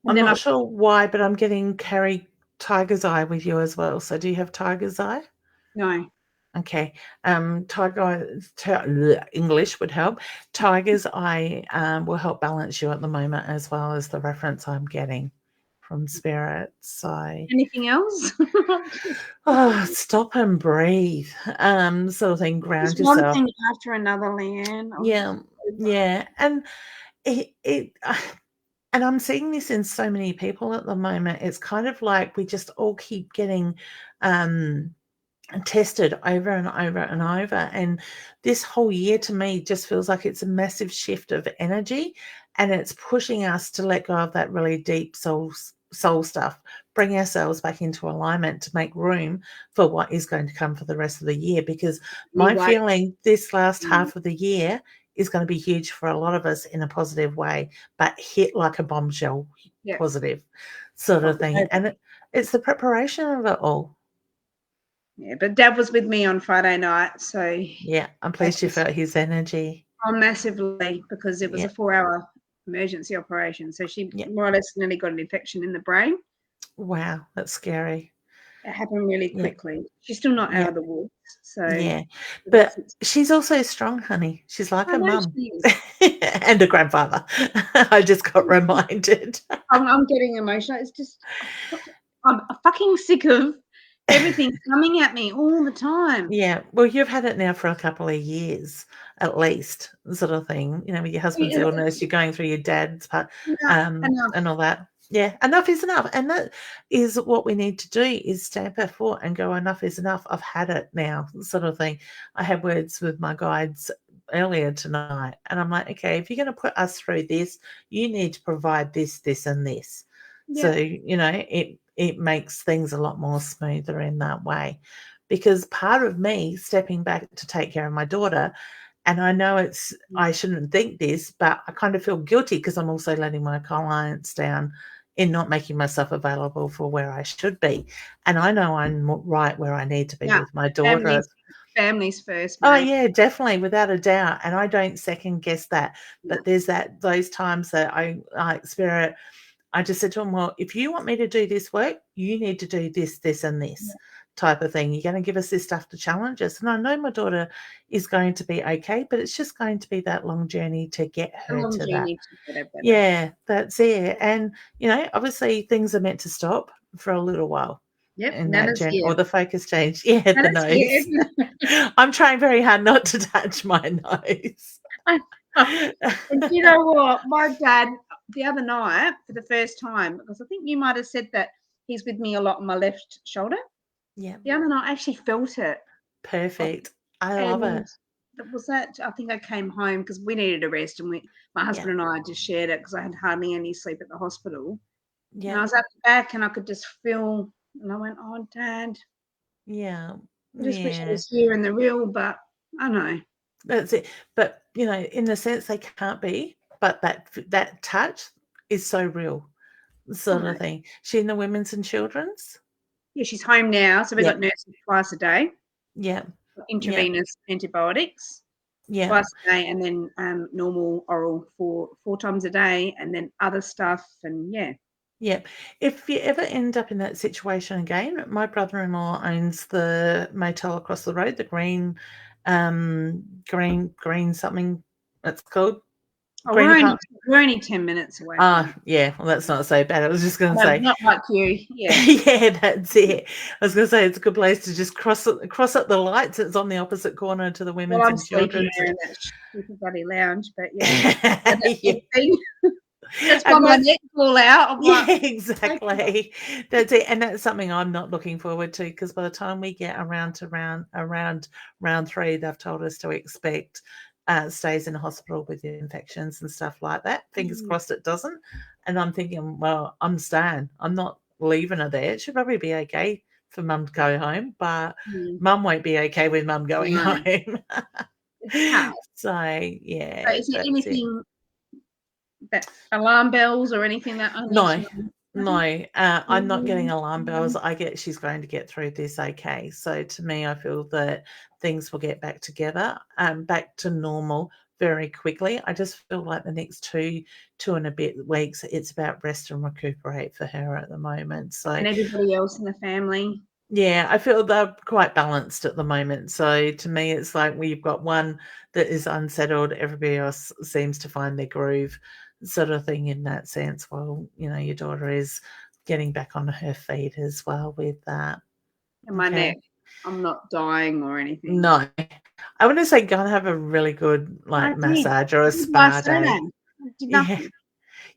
I'm then not sure why, but I'm getting tiger's eye with you as well. So do you have tiger's eye? no. Okay. English would help. Tiger's eye will help balance you at the moment, as well as the reference I'm getting from spirit. So, Anything else? stop and breathe. Sort of thing. Just Ground one yourself. thing after another, Leanne. Yeah, yeah, and it and I'm seeing this in so many people at the moment. It's kind of like we just all keep getting tested over and over and over. And this whole year to me just feels like it's a massive shift of energy, and it's pushing us to let go of that really deep soul stuff, bring ourselves back into alignment to make room for what is going to come for the rest of the year. Because my Anyway, feeling this last half of the year is going to be huge for a lot of us in a positive way, but hit like a bombshell, yeah. positive sort of thing. Okay. And it's the preparation of it all. Yeah, but Dad was with me on Friday night, so Yeah, I'm I pleased you just felt his energy. massively because it was a Yeah, 4-hour emergency operation. So she yeah. more or less nearly got an infection in the brain. Wow, that's scary. It happened really Yeah, quickly. She's still not out yeah, of the woods, so yeah. that's But she's also strong, honey. She's like I a know mum she is. and a grandfather. I just got reminded. I'm getting emotional. It's just I'm fucking sick of everything coming at me all the time. Yeah, well, you've had it now for a couple of years at least, sort of thing. With your husband's Yeah, illness, you're going through your dad's part, enough. and all that. Yeah, enough is enough, and that is what we need to do: is stamp our foot and go, enough is enough. I've had it now, sort of thing. I had words with my guides earlier tonight, and I'm like, okay, if you're going to put us through this, you need to provide this, this, and this. So Yeah. it makes things a lot more smoother in that way, because part of me stepping back to take care of my daughter, and I know I shouldn't think this, but I kind of feel guilty because I'm also letting my clients down in not making myself available for where I should be. And I know I'm right where I need to be Yeah. with my daughter. Families first, Oh mate. yeah, definitely, without a doubt. And I don't second guess that. Yeah. But there's those times that I spirit. I just said to him, well, if you want me to do this work, you need to do this, this, and this type of thing. You're going to give us this stuff to challenge us. And I know my daughter is going to be okay, but it's just going to be that long journey to get A her long to that. journey to get it better. Yeah, that's it. And, obviously things are meant to stop for a little while Yep, in that Nana's journey, here. or the focus change. Yeah, the Nana's here. nose. I'm trying very hard not to touch my nose. And you know what? My dad, the other night, for the first time, because I think you might have said that he's with me a lot on my left shoulder. Yeah, The other night, I actually felt it. perfect. I love And it. was that, I think I came home because we needed a rest and my Yeah, husband and I just shared it because I had hardly any sleep at the hospital. And I yeah, was at the back and I could just feel, and I went, oh, Dad, yeah, I just wish I yeah. was here in the real, but I know. That's it. But, in a sense, they can't be, but that touch is so real, I sort know. of thing. She in the women's and children's? Yeah, she's home now. So we got Yep. nurses twice a day, Yeah. Yep. intravenous antibiotics Yeah. twice a day, and then normal oral four times a day, and then other stuff. And yeah. Yep. If you ever end up in that situation again, my brother-in-law owns the motel across the road, the green something it's called. Oh, Green apart. we're only 10 minutes away from Ah, it. yeah. Well, that's not so bad. I was just going to No, say, not like you. Yeah. yeah, that's it. I was going to say it's a good place to just cross at the lights. It's on the opposite corner to the Well, women's I'm and sleeping children's. there in that stupid bloody lounge, but yeah. So that Yeah. big thing. That's why And my that's neck fall out. I'm like, yeah, exactly. That's it. And that's something I'm not looking forward to, because by the time we get around to round 3, they've told us to expect stays in hospital with infections and stuff like that. Fingers crossed it doesn't. And I'm thinking, well, I'm staying. I'm not leaving her there. It should probably be okay for mum to go home, but mum won't be okay with mum going no, home. it's hard. So So yeah, is there that's it. anything that alarm bells or anything that I need to No, know? No, I'm not getting alarm bells. Mm. I get she's going to get through this okay. So to me, I feel that things will get back together, back to normal very quickly. I just feel like the next two and a bit weeks, it's about rest and recuperate for her at the moment. So And everybody else in the family. yeah, I feel they're quite balanced at the moment. So to me, it's like we've got one that is unsettled, everybody else seems to find their groove, sort of thing in that sense. Well, your daughter is getting back on her feet as well with that. And my Okay. neck. I'm not dying or anything. No, I want to say go and have a really good I did. massage or I a did spa last day. Saturday. I did Yeah. nothing.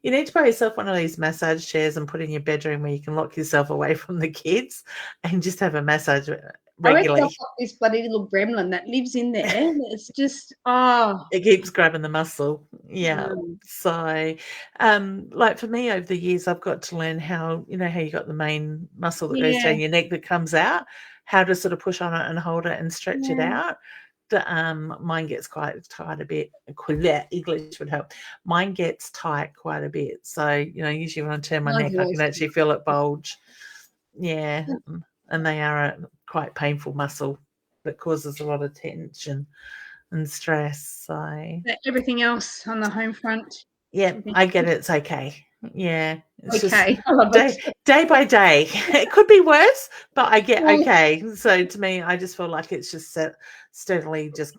You need to buy yourself one of these massage chairs and put in your bedroom where you can lock yourself away from the kids and just have a massage I reckon I've regularly. got this bloody little gremlin that lives in there. It's just, oh. It keeps grabbing the muscle. Yeah. Mm. So, like for me over the years, I've got to learn how, how you got the main muscle that goes Yeah, down your neck that comes out, how to sort of push on it and hold it and stretch it yeah. out. Mine gets quite tight a bit. English would help. Mine gets tight quite a bit. So, usually when I turn my Mine's neck, I always can actually feel it bulge. Yeah. And they are a quite painful muscle that causes a lot of tension and stress. So, But everything else on the home front. yeah, I get it. It's okay. Yeah, it's just Okay. I love it. day by day. It could be worse, but I get Yeah. okay. So to me, I just feel like it's just steadily just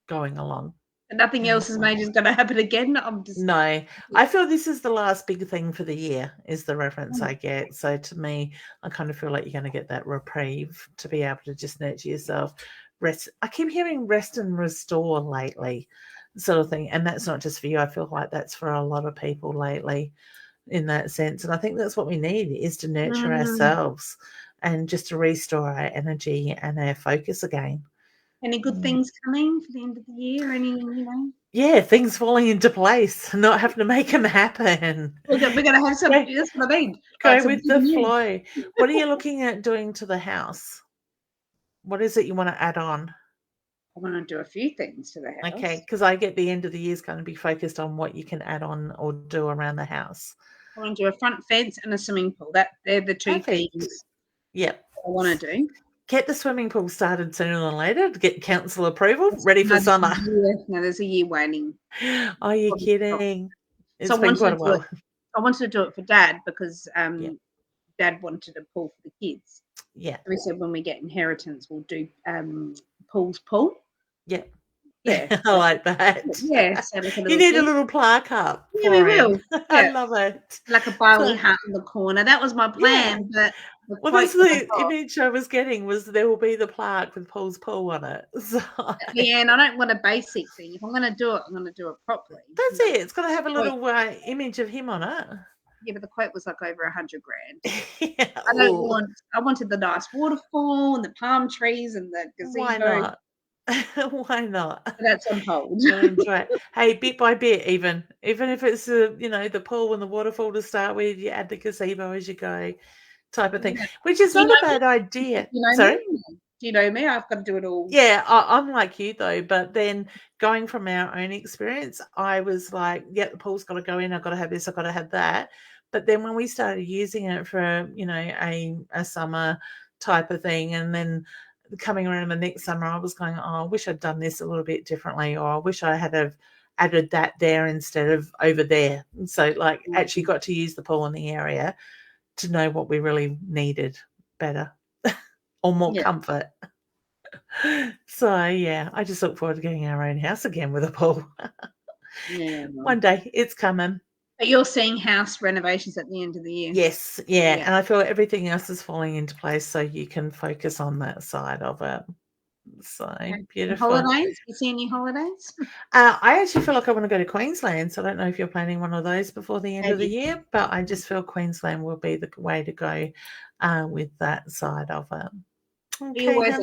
going along. Nothing else is major is going to happen again. I'm just. No, I feel this is the last big thing for the year is the reference Mm. I get. So to me, I kind of feel like you're going to get that reprieve to be able to just nurture yourself. Rest. I keep hearing rest and restore lately, sort of thing. And that's not just for you. I feel like that's for a lot of people lately in that sense. And I think that's what we need is to nurture Mm. ourselves and just to restore our energy and our focus again. Any good things coming for the end of the year? Yeah, things falling into place, not having to make them happen. We're going to have some. Go, That's what I mean. go Some with good the news. flow. What are you looking at doing to the house? What is it you want to add on? I want to do a few things to the Okay, house. because I get the end of the year is going to be focused on what you can add on or do around the house. I want to do a front fence and a swimming pool. They're the two Perfect. things Yep. I want to do. Get the swimming pool started sooner than later to get council approval, ready for summer. No, there's a year waiting. Are you kidding? So It's been quite a while. I wanted to do it for Dad because Yep. Dad wanted a pool for the kids. Yeah. So we said when we get inheritance, we'll do Paul's pool. Yep. Yeah, I like that. yeah. So like You need a little plaque up Yeah, for we him. will. I Yeah. love it. Like a Bali hut in the corner. That was my plan, but the Well, quote that's that I the got, image I was getting was there will be the plaque with Paul's pool on it. So Leanne, I don't want a basic thing. If I'm going to do it, I'm going to do it properly. that's it. It's got to have a Quote. little image of him on it. Yeah, but the quote was like over $100,000. Yeah. I wanted the nice waterfall and the palm trees and the gazebo. Why not? Why not? But that's on hold. Enjoy it. Hey, bit by bit, even if it's the pool and the waterfall to start with, you add the gazebo as you go, type of thing, which is not a bad idea. Sorry. Do you know me? I've got to do it all. Yeah, I'm like you though, but then going from our own experience, I was like, yeah, the pool's got to go in. I've got to have this. I've got to have that. But then when we started using it for a summer type of thing, and then coming around the next summer, I was going, oh, I wish I'd done this a little bit differently, or I wish I had have added that there instead of over there. And so, like, actually got to use the pool in the area to know what we really needed better or more comfort. So yeah, I just look forward to getting our own house again with a pool. Yeah, One day it's coming. But you're seeing house renovations at the end of the year. Yes, yeah. And I feel everything else is falling into place so you can focus on that side of it. So beautiful. And holidays? You see any holidays? I actually feel like I want to go to Queensland. So I don't know if you're planning one of those before the end of the year, but I just feel Queensland will be the way to go with that side of it. Okay, you always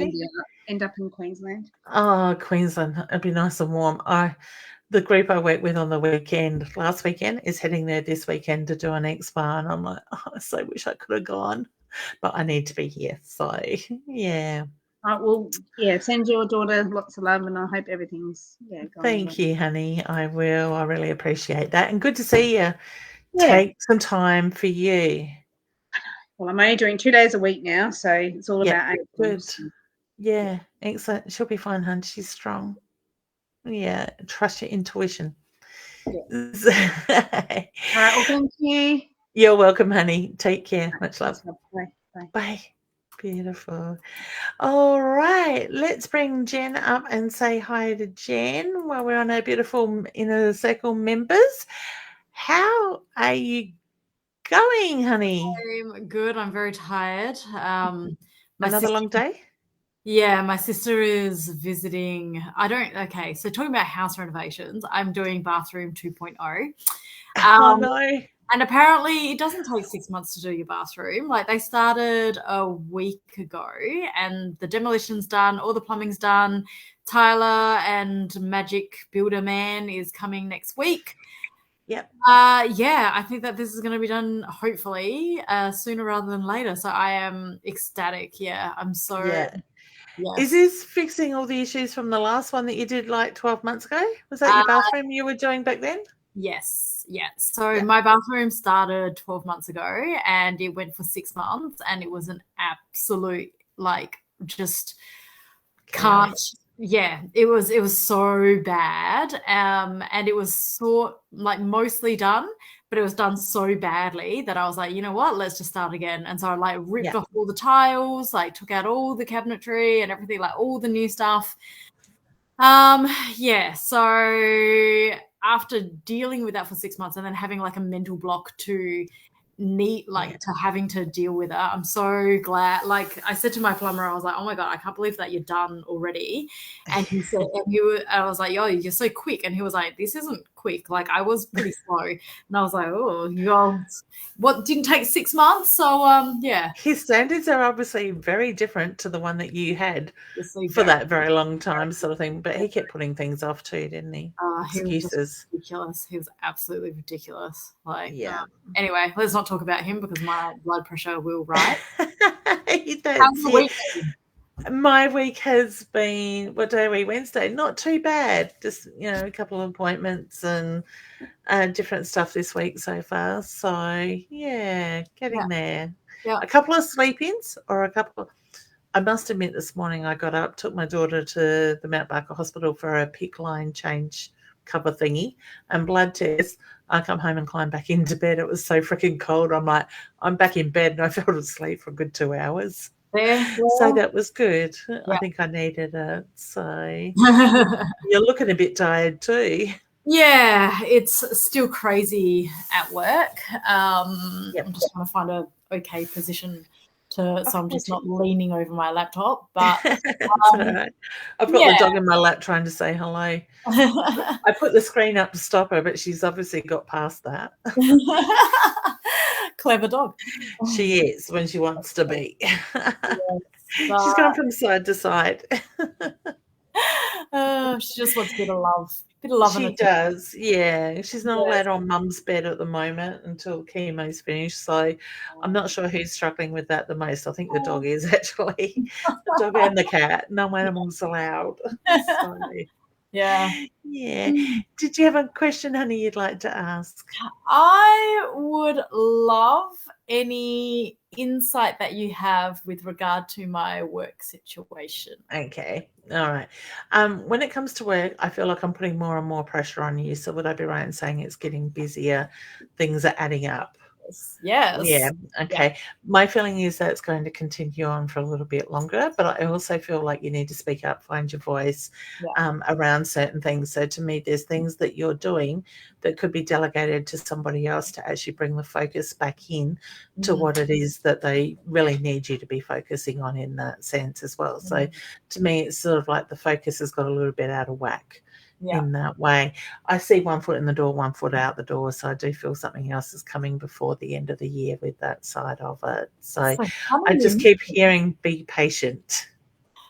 end up in Queensland. Oh, Queensland. It'd be nice and warm. The group I worked with on the last weekend, is heading there this weekend to do an expo, and I'm like, oh, I so wish I could have gone, but I need to be here. So, yeah. Well, yeah, send your daughter lots of love, and I hope everything's going. Thank you, honey. I will. I really appreciate that, and good to see you. take some time for you. Well, I'm only doing 2 days a week now, so it's all Yeah, about good. Aprils. Yeah, excellent. She'll be fine, hon. She's strong. Yeah, trust your intuition. Yeah. You're All right. Well, thank you. welcome, honey. Take care. Much love. Bye. Bye. Bye. Beautiful. All right, let's bring Jen up and say hi to Jen while we're on our beautiful Inner Circle members. How are you going, honey? I'm good. I'm very tired. Another long day? Yeah, my sister is visiting. Okay, so talking about house renovations, I'm doing bathroom 2.0. Oh, no. And apparently it doesn't take 6 months to do your bathroom. Like they started a week ago and the demolition's done, all the plumbing's done. Tyler and Magic Builder Man is coming next week. Yep. Yeah, I think that this is going to be done hopefully sooner rather than later. So I am ecstatic. Yeah, I'm so. Yeah. Yes. Is this fixing all the issues from the last one that you did like 12 months ago? Was that your bathroom you were doing back then? Yes. Yeah. So my bathroom started 12 months ago and it went for 6 months and it was an absolute just can't. Yeah, it was so bad. And it was mostly done, but it was done so badly that I was like, you know what, let's just start again. And so I ripped off all the tiles, took out all the cabinetry and everything, all the new stuff. Yeah, so after dealing with that for 6 months and then having a mental block to to having to deal with it, I'm so glad. I said to my plumber, I was like, oh my God, I can't believe that you're done already. And he said, I was like, yo, you're so quick. And he was like, this isn't quick. I was pretty slow. And I was like, oh, what didn't take 6 months? So, yeah. His standards are obviously very different to the one that you had for that very long time sort of thing. But he kept putting things off too, didn't he? Excuses. He was ridiculous. He was absolutely ridiculous. Anyway, let's not talk about him because my blood pressure will rise. My week has been, what day are we? Wednesday. Not too bad. Just, a couple of appointments and different stuff this week so far. So, yeah, getting there. Yeah. A couple of sleep-ins I must admit this morning I got up, took my daughter to the Mount Barker Hospital for a PIC line change cover thingy and blood test. I come home and climb back into bed. It was so freaking cold. I'm like, I'm back in bed and I fell asleep for a good 2 hours. So that was good. I think I needed it. So you're looking a bit tired too. Yeah, it's still crazy at work. I'm just trying to find a okay position so I'm just not leaning over my laptop. But all right. I've got the dog in my lap trying to say hello. I put the screen up to stop her, but she's obviously got past that. Clever dog. She is when she wants to be. She's going from side to side. She just wants a bit of love. She does, yeah. She's not allowed on mum's bed at the moment until chemo's finished. So I'm not sure who's struggling with that the most. I think the dog is actually. The dog and the cat. No animals allowed. So, yeah. Did you have a question, honey, you'd like to ask? I would love any insight that you have with regard to my work situation. Okay. All right. When it comes to work, I feel like I'm putting more and more pressure on you. So would I be right in saying it's getting busier? Things are adding up. Yes. Yeah. Okay. Yeah. My feeling is that it's going to continue on for a little bit longer, but I also feel like you need to speak up, find your voice around certain things. So to me, there's things that you're doing that could be delegated to somebody else to actually bring the focus back in to what it is that they really need you to be focusing on in that sense as well. So to me, it's sort of like the focus has got a little bit out of whack. In that way. I see 1 foot in the door, 1 foot out the door. So I do feel something else is coming before the end of the year with that side of it. So I just keep hearing, be patient.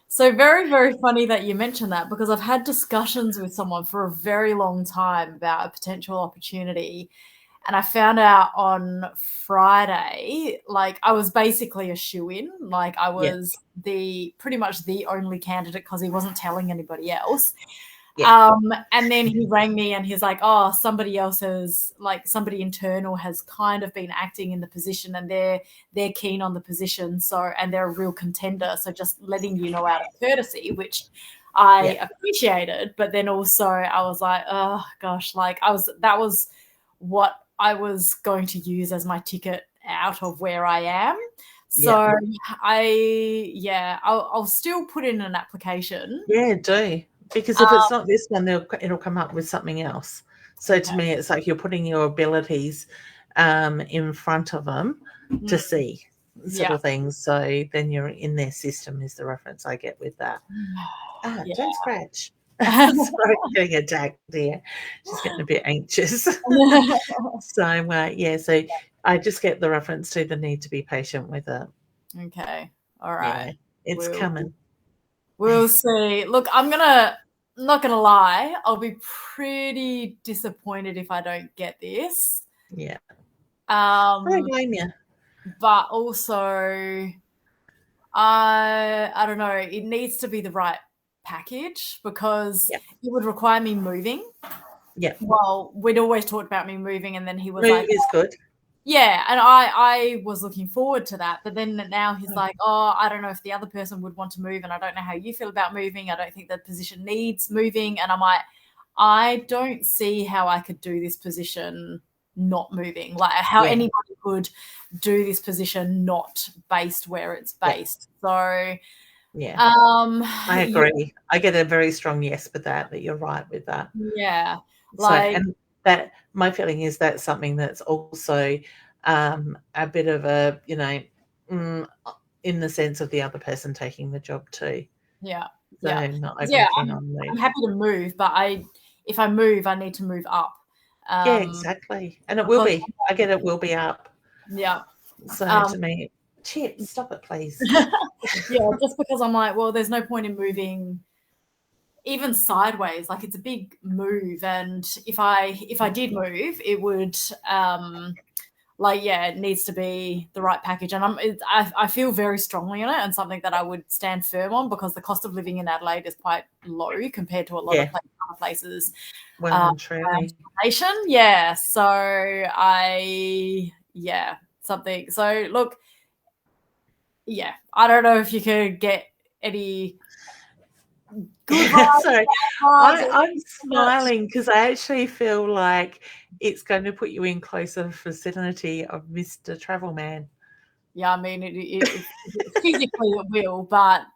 So very, very funny that you mentioned that because I've had discussions with someone for a very long time about a potential opportunity. And I found out on Friday, I was basically a shoo-in. I was pretty much the only candidate because he wasn't telling anybody else. Yeah. And then he rang me and he's like, oh, somebody internal has kind of been acting in the position and they're keen on the position. So, and they're a real contender. So just letting you know out of courtesy, which I appreciated. But then also I was like, oh gosh, that was what I was going to use as my ticket out of where I am. So I'll still put in an application. Yeah, do. Because if it's not this one, it'll come up with something else. So to me, it's like you're putting your abilities in front of them to see sort of things. So then you're in their system is the reference I get with that. Don't scratch. Sorry, getting attacked there. She's getting a bit anxious. So I just get the reference to the need to be patient with it. Okay. All right. Yeah, it's coming. We'll see. Look, not gonna lie, I'll be pretty disappointed if I don't get this. Yeah. I don't blame you. But also I don't know, it needs to be the right package because it would require me moving. Yeah. Well, we'd always talked about me moving, and then he was like, "Is good." Yeah, and I was looking forward to that, but then now he's like, "Oh, I don't know if the other person would want to move, and I don't know how you feel about moving. I don't think the position needs moving." And I'm like, I don't see how I could do this position not moving, like how anybody could do this position not based where it's based. So. Yeah, I agree. I get a very strong yes with that you're right with that. Yeah, and that my feeling is that's something that's also a bit of a in the sense of the other person taking the job too. Yeah, so I'm happy to move, but if I move, I need to move up. Yeah, exactly, and it will be. I get it will be up. Yeah. So to me. Chip, stop it, please. Yeah, just because I'm like, well, there's no point in moving even sideways. Like it's a big move, and if I did move, it would it needs to be the right package. And I feel very strongly on it, and something that I would stand firm on because the cost of living in Adelaide is quite low compared to a lot of other places. Well, truly. Yeah. So something. So look. Yeah, I don't know if you could get any good vibes. Sorry, I'm smiling because I actually feel like it's going to put you in closer vicinity of Mr. Travel Man. Yeah, I mean, it physically it will, but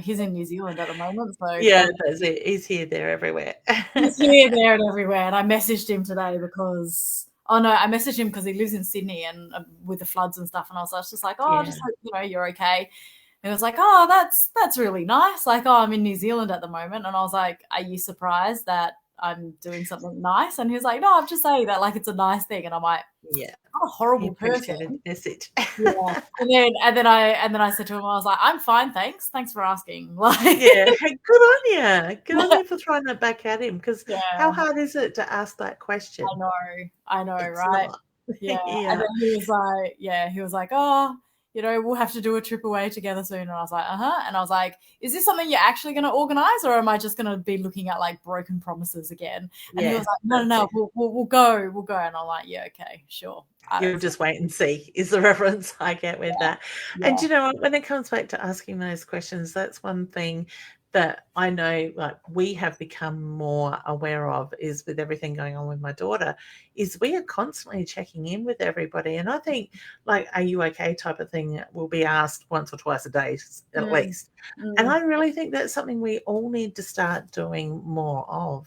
he's in New Zealand at the moment, so that's it. He's here, there, everywhere. He's here, there, and everywhere. And I messaged him today because. Oh no, I messaged him because he lives in Sydney and with the floods and stuff. And I was just like, I just hope you're okay. And he was like, oh, that's really nice. Like, oh, I'm in New Zealand at the moment. And I was like, are you surprised that I'm doing something nice? And he was like, no, I'm just saying that like it's a nice thing. And I'm like, I'm a horrible person. Message. Yeah. And then I said to him, I was like, I'm fine, thanks. Thanks for asking. Like, hey, good on you. Good on you for throwing that back at him. Because how hard is it to ask that question? I know, it's right? Not. Yeah. And then he was like, oh, we'll have to do a trip away together soon. And I was like, And I was like, is this something you're actually going to organize, or am I just going to be looking at like broken promises again? And he was like, no, we'll go. And I'm like, yeah, okay, sure. You'll just wait and see is the reference I get with that. Yeah. And you know what, when it comes back to asking those questions, that's one thing that I know like we have become more aware of is with everything going on with my daughter is we are constantly checking in with everybody. And I think like, are you okay type of thing will be asked once or twice a day at least. And I really think that's something we all need to start doing more of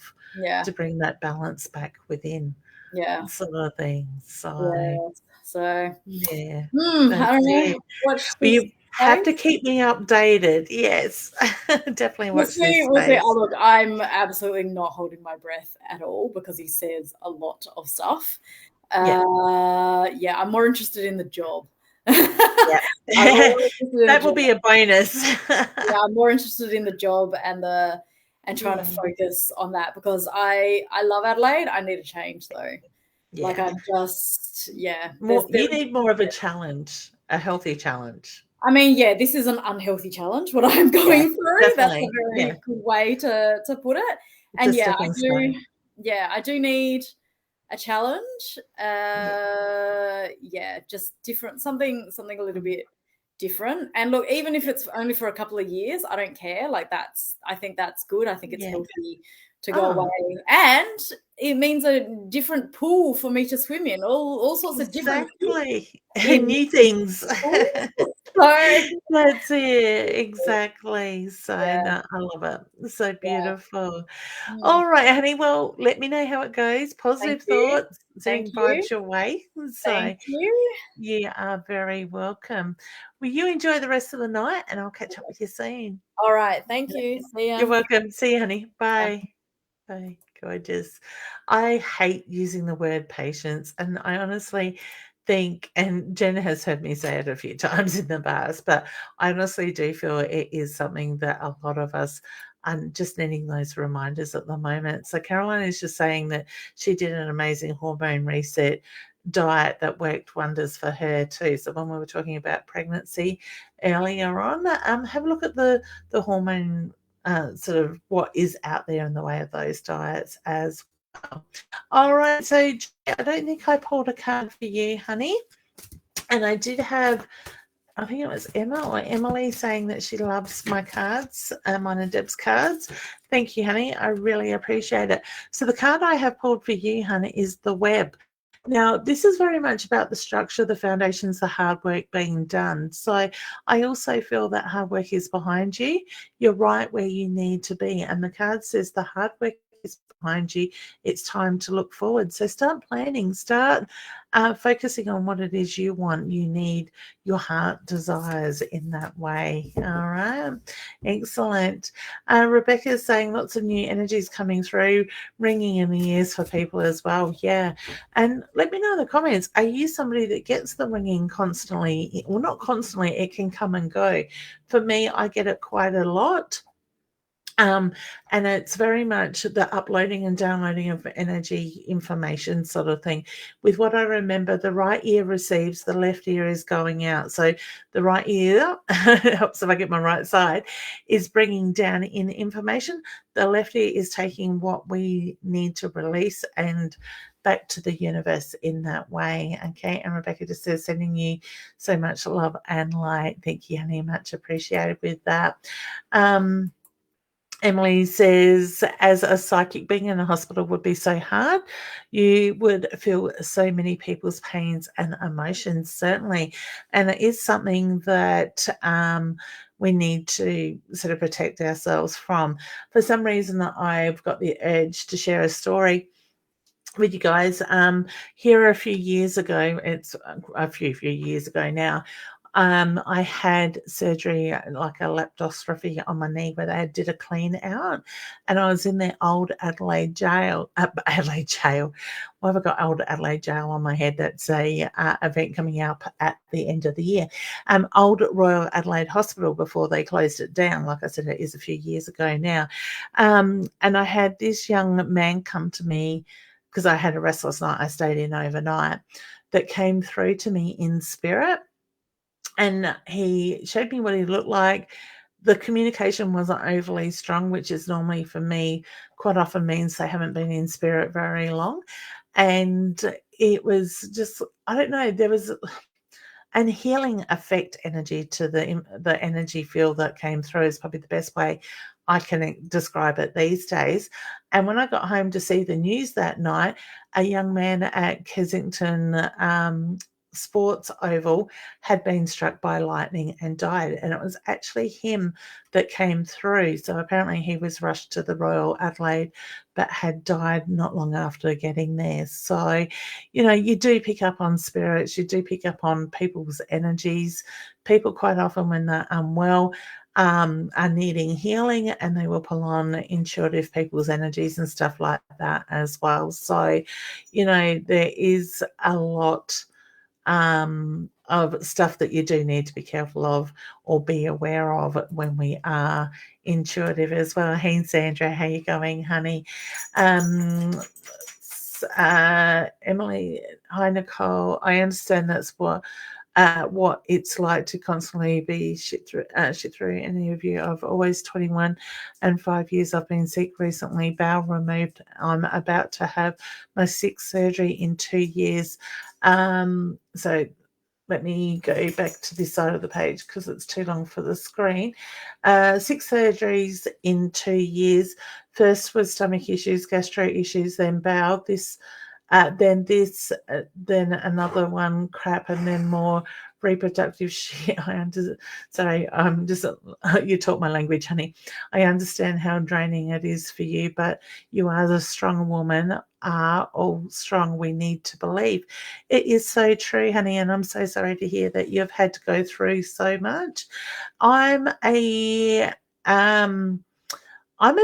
to bring that balance back within. Yeah. Sort of thing. So I don't know. You have to keep me updated. Yes. Definitely watch this. We'll see. Oh, look, I'm absolutely not holding my breath at all because he says a lot of stuff. I'm more interested in the job. That will be a bonus. I'm more interested in the job and trying to focus on that because I love Adelaide. I need a change though. Yeah. Like I'm just you need more of a challenge, a healthy challenge. I mean, this is an unhealthy challenge what I'm going through. That's a very good way to put it. And yeah, I do need a challenge. Just different, something a little bit different. And look, even if it's only for a couple of years, I don't care. Like I think that's good. I think it's healthy to go away, and it means a different pool for me to swim in. All sorts of different new things. So that's it, exactly. So no, I love it. So beautiful. All right, honey. Well, let me know how it goes. Positive thoughts, sending vibes your way. So thank you. You are very welcome. Will you enjoy the rest of the night, and I'll catch up with you soon. All right. Thank you. See ya. You're welcome. See you, honey. Bye. Bye. Gorgeous. I hate using the word patience, and I honestly think, and Jen has heard me say it a few times in the past, but I honestly do feel it is something that a lot of us are just needing those reminders at the moment. So Caroline is just saying that she did an amazing hormone reset diet that worked wonders for her too. So when we were talking about pregnancy earlier on, have a look at the hormone sort of what is out there in the way of those diets as well. All right, so I don't think I pulled a card for you, honey. And I did have, I think it was Emma or Emily saying that she loves my cards, mine and Deb's cards. Thank you, honey. I really appreciate it. So the card I have pulled for you, honey, is the web. Now, this is very much about the structure, the foundations, the hard work being done. So I also feel that hard work is behind you. You're right where you need to be. And the card says the hard work is behind you. It's time to look forward. So start planning, start focusing on what it is you want, you need, your heart desires in that way. All right. Excellent. Rebecca's saying lots of new energies coming through, ringing in the ears for people as well. Yeah. And let me know in the comments, are you somebody that gets the ringing constantly? Well, not constantly, it can come and go. For me, I get it quite a lot. And it's very much the uploading and downloading of energy information sort of thing. With what I remember, the right ear receives, the left ear is going out. So the right ear, helps if I get my right side, is bringing down in information. The left ear is taking what we need to release and back to the universe in that way. Okay. And Rebecca just says, sending you so much love and light. Thank you, honey. Much appreciated with that. Emily says, as a psychic, being in a hospital would be so hard. You would feel so many people's pains and emotions, certainly. And it is something that we need to sort of protect ourselves from. For some reason, I've got the urge to share a story with you guys. Here a few years ago, it's a few years ago now, I had surgery, like a lapidoscopy on my knee, where they did a clean out, and I was in their old Adelaide jail. Adelaide jail. Why have I got old Adelaide jail on my head? That's a event coming up at the end of the year. Old Royal Adelaide Hospital before they closed it down. Like I said, it is a few years ago now. And I had this young man come to me because I had a restless night. I stayed in overnight. That came through to me in spirit. And he showed me what he looked like. The communication wasn't overly strong, which is normally for me quite often means they haven't been in spirit very long. And it was just, I don't know, there was an healing effect energy to the energy field that came through is probably the best way I can describe it these days. And when I got home to see the news that night, a young man at Kensington Sports Oval had been struck by lightning and died, and it was actually him that came through. So apparently he was rushed to the Royal Adelaide but had died not long after getting there. So, you know, you do pick up on spirits, you do pick up on people's energies. People quite often, when they're unwell, are needing healing, and they will pull on intuitive people's energies and stuff like that as well. So, you know, there is a lot of stuff that you do need to be careful of or be aware of when we are intuitive as well. Hey, Sandra, how you going, honey? Emily, hi, Nicole. I understand that's what what it's like to constantly be shit through any of you. I've always 21 and 5 years. I've been sick recently, bowel removed. I'm about to have my 6th surgery in 2 years. So let me go back to this side of the page because it's too long for the screen. 6 surgeries in 2 years. First was stomach issues, gastro issues, then bowel. Then another one, crap, and then more reproductive shit. Sorry, I'm just, you taught my language, honey. I understand how draining it is for you, but you are the strong woman, are all strong. We need to believe. It is so true, honey, and I'm so sorry to hear that you've had to go through so much. I'm a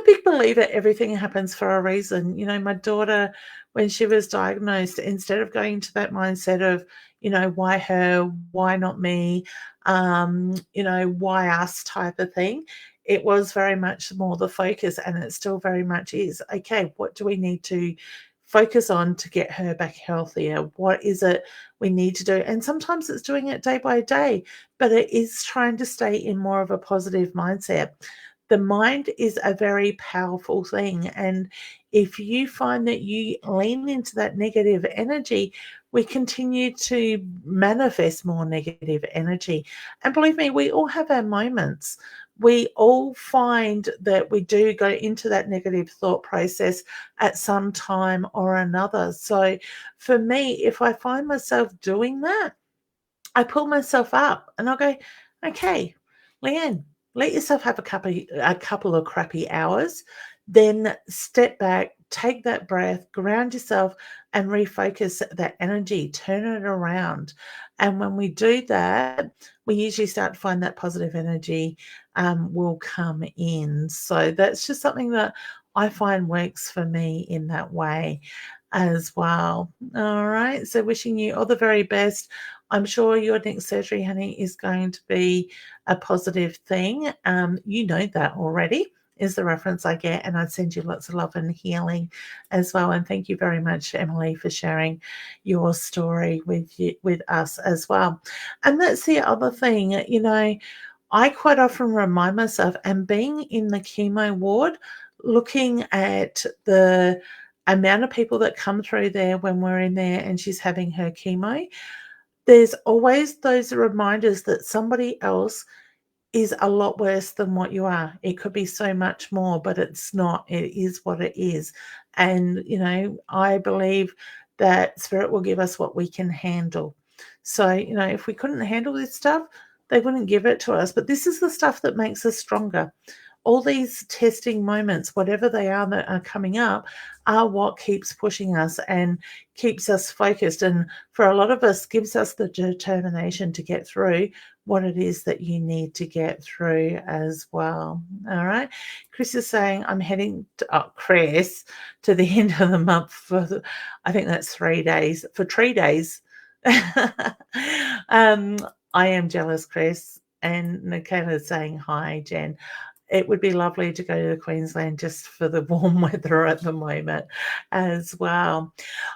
big believer everything happens for a reason. You know, my daughter, when she was diagnosed, instead of going to that mindset of, you know, why her, why not me, you know, why us type of thing, it was very much more the focus, and it still very much is, okay, what do we need to focus on to get her back healthier? What is it we need to do? And sometimes it's doing it day by day, but it is trying to stay in more of a positive mindset. The mind is a very powerful thing. And if you find that you lean into that negative energy, we continue to manifest more negative energy. And believe me, we all have our moments. We all find that we do go into that negative thought process at some time or another. So for me, if I find myself doing that, I pull myself up and I'll go, okay, Leanne, let yourself have a couple of crappy hours, then step back, take that breath, ground yourself, and refocus that energy, turn it around. And when we do that, we usually start to find that positive energy will come in. So that's just something that I find works for me in that way as well. All right. So wishing you all the very best. I'm sure your next surgery, honey, is going to be a positive thing. You know that already is the reference I get, and I'd send you lots of love and healing as well. And thank you very much, Emily, for sharing your story with us as well. And that's the other thing, you know, I quite often remind myself, and being in the chemo ward, looking at the amount of people that come through there when we're in there and she's having her chemo, there's always those reminders that somebody else is a lot worse than what you are. It could be so much more, but it's not. It is what it is. And, you know, I believe that spirit will give us what we can handle. So, you know, if we couldn't handle this stuff, they wouldn't give it to us. But this is the stuff that makes us stronger. All these testing moments, whatever they are that are coming up, are what keeps pushing us and keeps us focused. And for a lot of us, gives us the determination to get through what it is that you need to get through as well. All right. Chris is saying, I'm heading to, Chris, to the end of the month for, I think that's 3 days, for 3 days. I am jealous, Chris. And Nikela is saying, hi, Jen. It would be lovely to go to Queensland just for the warm weather at the moment as well.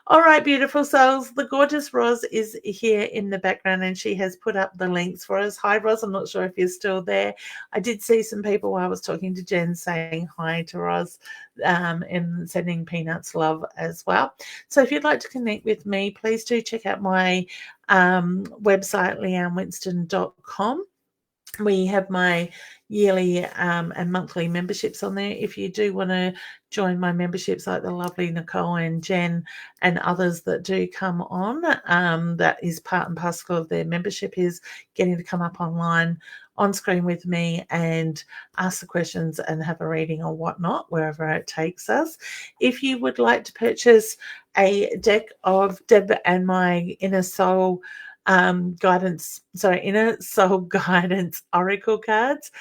All right, beautiful souls. The gorgeous Roz is here in the background and she has put up the links for us. Hi, Roz. I'm not sure if you're still there. I did see some people while I was talking to Jen saying hi to Roz and sending peanuts love as well. So if you'd like to connect with me, please do check out my website, leannewinston.com. We have my yearly and monthly memberships on there. If you do want to join my memberships, like the lovely Nicole and Jen and others that do come on, that is part and parcel of their membership, is getting to come up online on screen with me and ask the questions and have a reading or whatnot, wherever it takes us. If you would like to purchase a deck of Deb and my Inner Soul Inner Soul Guidance Oracle cards,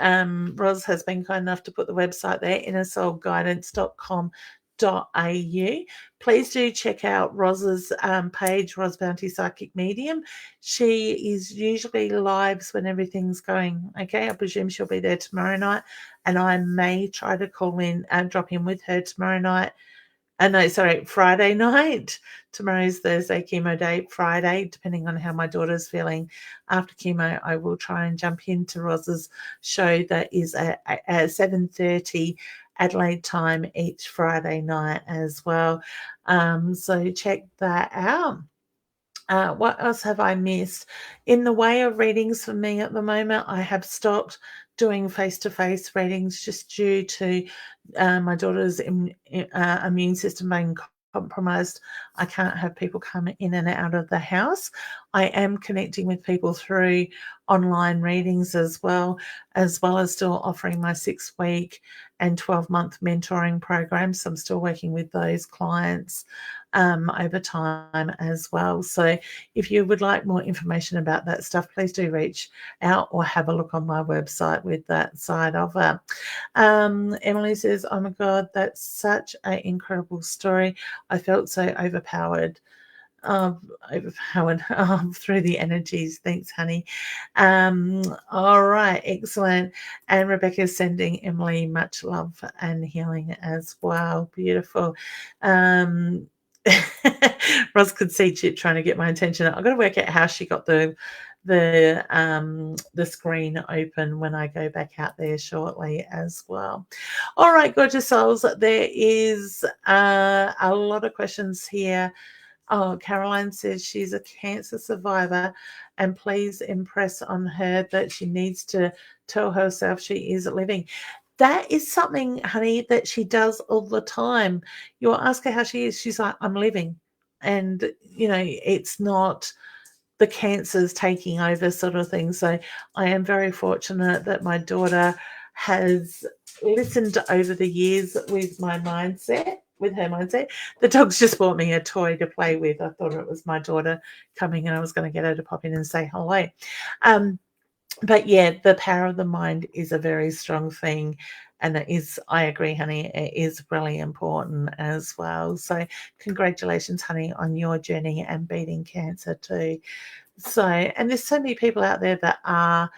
Roz has been kind enough to put the website there, innersoulguidance.com.au. Please do check out Roz's page, Roz Bounty Psychic Medium. She is usually lives when everything's going okay. I presume she'll be there tomorrow night, and I may try to call in and drop in with her tomorrow night No, sorry, Friday night. Tomorrow's Thursday, chemo day. Friday, depending on how my daughter's feeling after chemo, I will try and jump into Roz's show that is at 7:30 Adelaide time each Friday night as well. So check that out. What else have I missed? In the way of readings for me at the moment, I have stopped doing face-to-face readings just due to my daughter's immune system being compromised. I can't have people come in and out of the house. I am connecting with people through online readings as well as still offering my 6-week and 12-month mentoring programs. So I'm still working with those clients over time as well. So if you would like more information about that stuff, please do reach out or have a look on my website with that side of it. Emily says, oh my God, that's such an incredible story. I felt so overpowered through the energies. Thanks, honey. All right, excellent. And Rebecca's sending Emily much love and healing as well. Beautiful. Roz could see Chip trying to get my attention. I've got to work out how she got the screen open when I go back out there shortly as well. All right, gorgeous souls. There is a lot of questions here. Oh, Caroline says she's a cancer survivor, and please impress on her that she needs to tell herself she is living. That is something, honey, that she does all the time. You'll ask her how she is. She's like, I'm living. And, it's not the cancers taking over sort of thing. So I am very fortunate that my daughter has listened over the years with her mindset. The dog's just bought me a toy to play with. I thought it was my daughter coming and I was going to get her to pop in and say hello. But yeah, the power of the mind is a very strong thing. And I agree, honey, it is really important as well. So congratulations, honey, on your journey and beating cancer too. So, and there's so many people out there that are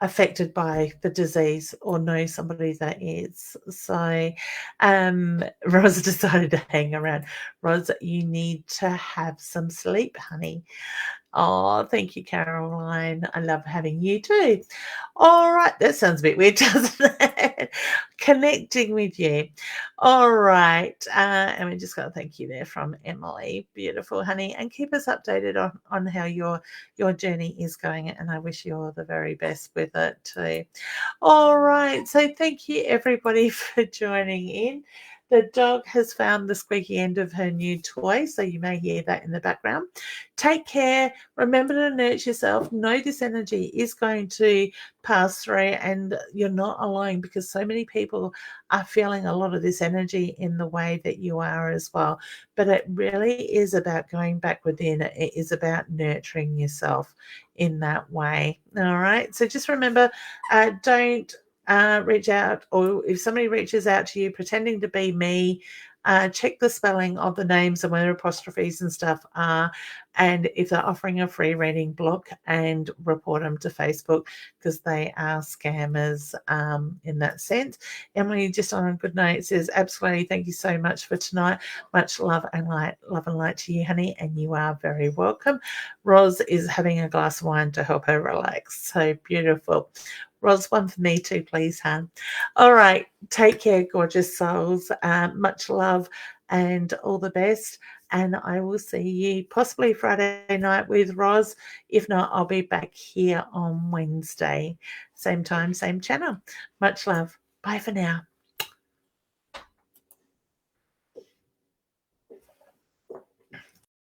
affected by the disease or know somebody that is. So Roz decided to hang around. Roz, you need to have some sleep, honey. Oh, thank you, Caroline. I love having you too. All right. That sounds a bit weird, doesn't it? Connecting with you. All right. And we just got to thank you there from Emily. Beautiful, honey. And keep us updated on how your journey is going. And I wish you all the very best with it too. All right. So thank you, everybody, for joining in. The dog has found the squeaky end of her new toy, so you may hear that in the background. Take care. Remember to nurture yourself. Know this energy is going to pass through and you're not alone, because so many people are feeling a lot of this energy in the way that you are as well. But it really is about going back within. It is about nurturing yourself in that way. All right. So just remember, don't reach out, or if somebody reaches out to you pretending to be me, check the spelling of the names and where apostrophes and stuff are, and if they're offering a free reading, block and report them to Facebook, because they are scammers in that sense. Emily, just on a good note, says absolutely, thank you so much for tonight. Much love and light to you, honey, and you are very welcome. Roz is having a glass of wine to help her relax. So beautiful. Roz, one for me too, please, hon. All right. Take care, gorgeous souls. Much love and all the best. And I will see you possibly Friday night with Roz. If not, I'll be back here on Wednesday. Same time, same channel. Much love. Bye for now.